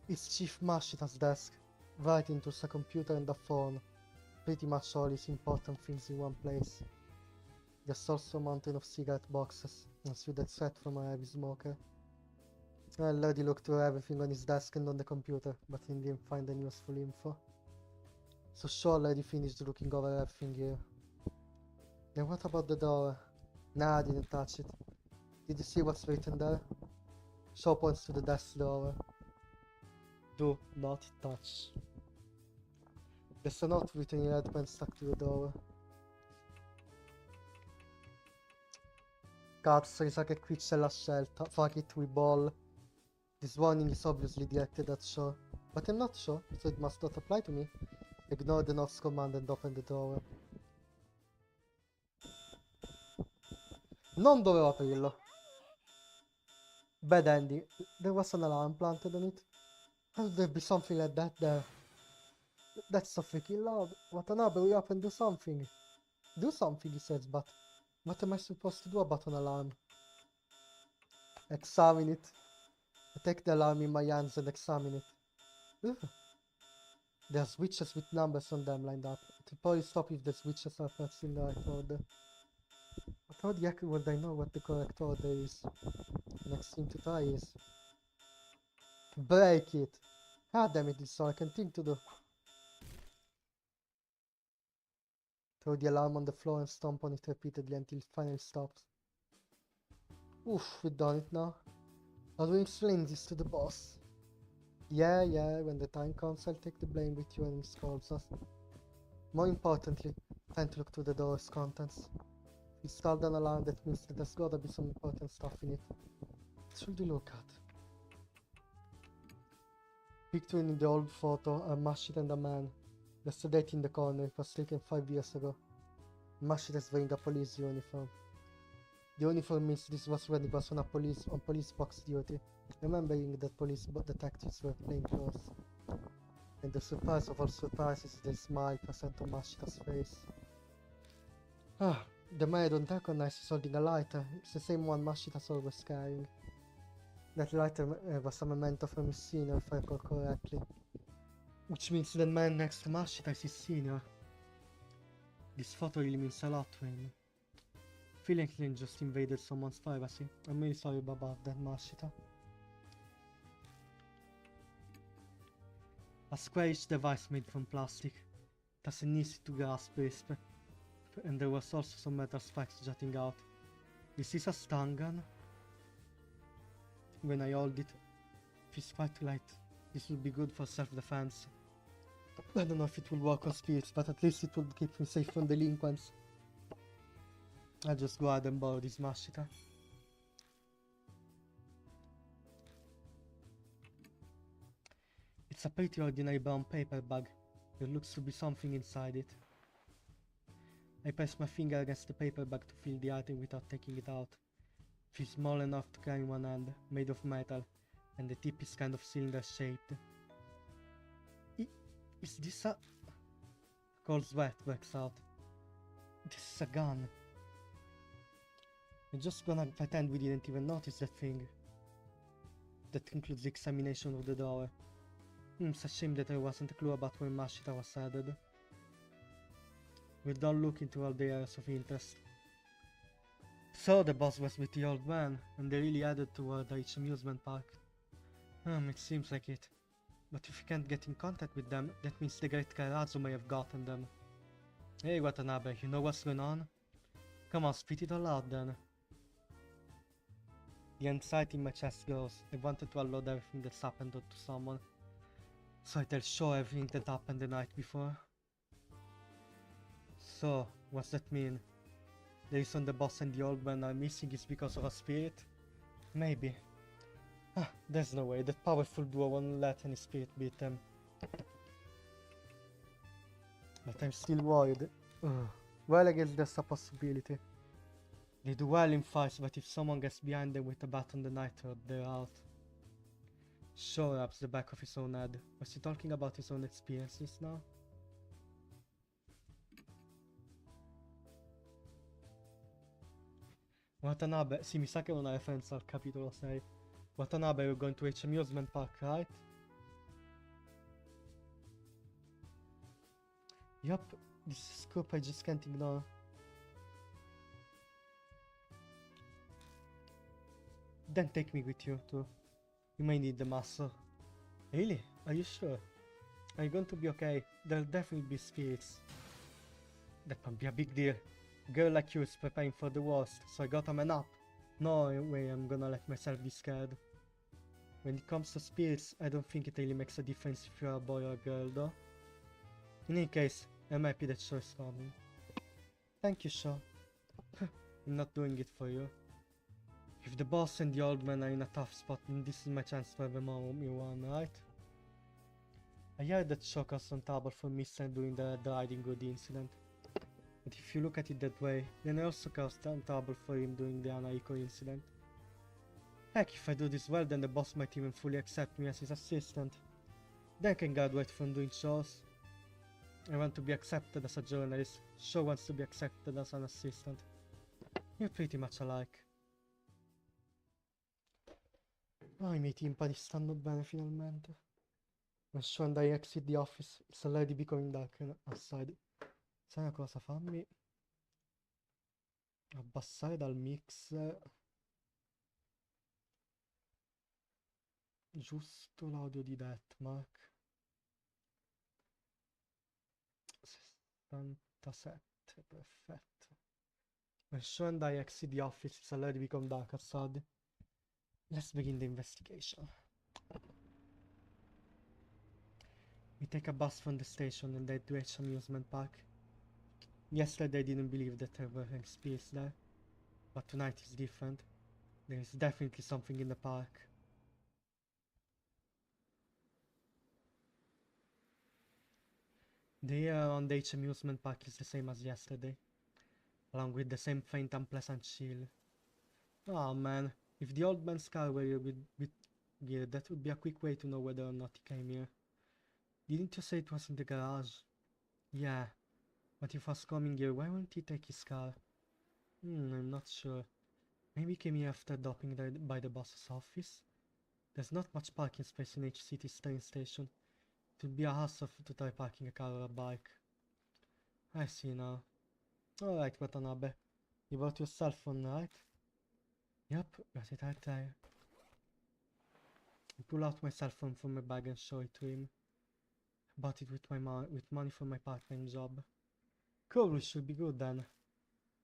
It's Chief Mashita's desk, right into a computer and a phone. Pretty much all his important things in one place. There's also a mountain of cigarette boxes, and suited set from a heavy smoker. I already looked through everything on his desk and on the computer, but he didn't find any useful info. So Shaw already finished looking over everything here. Then what about the door? Nah, I didn't touch it. Did you see what's written there? Show points to the desk door. Do not touch. There's a note written in red pen stuck to the door. Cazzo, mi sa che qui c'è la scelta. Fuck it, we ball. This warning is obviously directed at Shaw. But I'm not sure, so it must not apply to me. Ignore the note's command and open the door. Non dovevo aprirlo. Bad ending. There was an alarm planted on it. How would there be something like that there? That's so freaking loud. Watanabe, hurry up and do something. Do something, he says, but what am I supposed to do about an alarm? Examine it. I take the alarm in my hands and examine it. Ugh. There are switches with numbers on them lined up. It will probably stop if the switches are pressed in the right order. But how the heck would I know what the correct order is? The next thing to try is... break it! Ah damn it, it's all I can think to do. Throw the alarm on the floor and stomp on it repeatedly until it finally stops. Oof, we've done it now. How do we explain this to the boss? Yeah, when the time comes I'll take the blame with you and he scolds us. More importantly, time to look through the door's contents. If you start an alarm, that means that there's gotta be some important stuff in it. What should we look at? Pictured in the old photo are Mashit and a man. There's a date in the corner, it was taken 5 years ago. Mashit is wearing a police uniform. The uniform means this was when he was on police box duty, remembering that police detectives were plainclothes. And the surprise of all surprises is the smile present on Mashita's face. Ah, the man I don't recognize is holding a lighter. It's the same one Mashita's always carrying. That lighter was a memento from his senior, if I recall correctly. Which means the man next to Mashita is his senior. This photo really means a lot to him. Feeling Link just invaded someone's privacy. I'm really sorry about that, Mashita. A squarish device made from plastic. It has an easy to grasp wrist, and there was also some metal spikes jutting out. This is a stun gun. When I hold it, if it's quite light, this would be good for self-defense. I don't know if it will work on spirits, but at least it will keep me safe from delinquents. I'll just go ahead and borrow this Mashita. It's a pretty ordinary brown paper bag. There looks to be something inside it. I press my finger against the paper bag to feel the item without taking it out. It feels small enough to carry in one hand, made of metal, and the tip is kind of cylinder shaped. Is this a... Cold sweat breaks out. This is a gun. I'm just gonna pretend we didn't even notice that thing. That concludes the examination of the door. It's a shame that there wasn't a clue about where Mashita was headed. We'll all look into all the areas of interest. So the boss was with the old man, and they really headed toward each amusement park. It seems like it. But if you can't get in contact with them, that means the great Karazu may have gotten them. Hey Watanabe, you know what's going on? Come on, spit it all out then. The anxiety in my chest grows. I wanted to unload everything that's happened to someone. So I tell Shaw everything that happened the night before. So, what's that mean? The reason the boss and the old man are missing is because of a spirit? Maybe. There's no way, that powerful duo won't let any spirit beat them. But I'm still worried. Well, I guess there's a possibility. They do well in fights, but if someone gets behind them with a bat on the nightroad, they're out. Shaw rubs the back of his own head. Was he talking about his own experiences now? Watanabe, sì, mi sa che è una referenza al capitolo 6. Watanabe, you're going to H amusement park, right? Yup, this is a scoop I just can't ignore. Then take me with you too. You may need the muscle. Really? Are you sure? Are you going to be okay? There'll definitely be spirits. That won't be a big deal. Girl like you is preparing for the worst, so I got a man up. No way I'm gonna let myself be scared. When it comes to spirits, I don't think it really makes a difference if you're a boy or a girl though. In any case, I'm happy that show is coming. Thank you, Shaw. I'm not doing it for you. If the boss and the old man are in a tough spot, then this is my chance to have a mommy one, right? I heard that Shaw caused some trouble for Mr. during the Riding Hood incident. But if you look at it that way, then I also caused some trouble for him during the Anariko incident. Heck, if I do this well, then the boss might even fully accept me as his assistant. Then I can graduate from doing shows. I want to be accepted as a journalist. Shaw wants to be accepted as an assistant. You're pretty much alike. Oh, i miei timpani stanno bene finalmente. When Shaw and I exit the office, it's already becoming dark outside. Sai una cosa, fammi abbassare dal mixer giusto l'audio di Deathmark. 67, perfetto. When Shaw and I exit the office, it's already become dark outside. Let's begin the investigation. We take a bus from the station and head to H amusement park. Yesterday I didn't believe that there were any spirits there, but tonight is different. There is definitely something in the park. The air around the H amusement park is the same as yesterday, along with the same faint unpleasant chill. Oh man, if the old man's car were here with gear, that would be a quick way to know whether or not he came here. Didn't you say it was in the garage? Yeah, but if he was coming here, why wouldn't he take his car? I'm not sure. Maybe he came here after dropping by the boss's office? There's not much parking space in H-City's train station. It would be a hassle to try parking a car or a bike. I see now. Alright, Watanabe. You brought your cell phone, right? Yep, got it right there. I pull out my cell phone from my bag and show it to him. I bought it with money from my part-time job. Cool, we should be good then.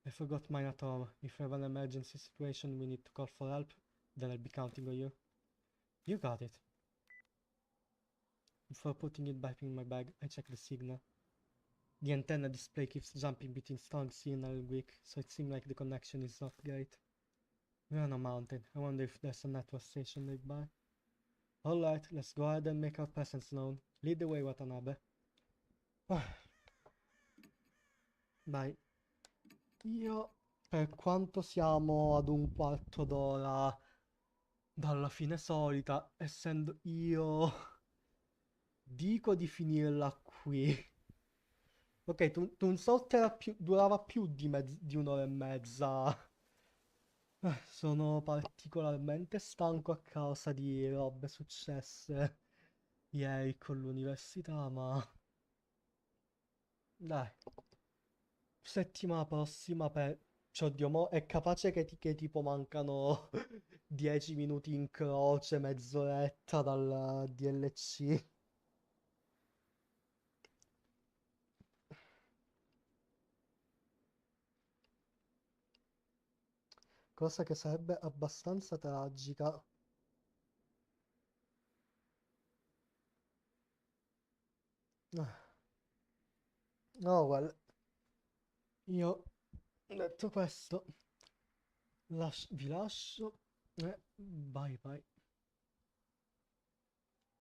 I forgot mine at home. If I have an emergency situation we need to call for help, then I'll be counting on you. You got it. Before putting it back in my bag, I check the signal. The antenna display keeps jumping between strong signal and weak, so it seems like the connection is not great. We're on a mountain. I wonder if there's a network station nearby. Alright, let's go ahead and make our presence known. Lead the way, Watanabe. Dai. Io, per quanto siamo ad un quarto d'ora dalla fine solita, essendo io... dico di finirla qui. Ok, Toon Salt durava più di un'ora e mezza. Sono particolarmente stanco a causa di robe successe ieri con l'università, ma... Dai. Settimana prossima per... Cioè, oddio, mo è capace che tipo mancano 10 minuti in croce, mezz'oretta dal DLC. Cosa che sarebbe abbastanza tragica. Oh, well. Io, detto questo, vi lascio e bye bye.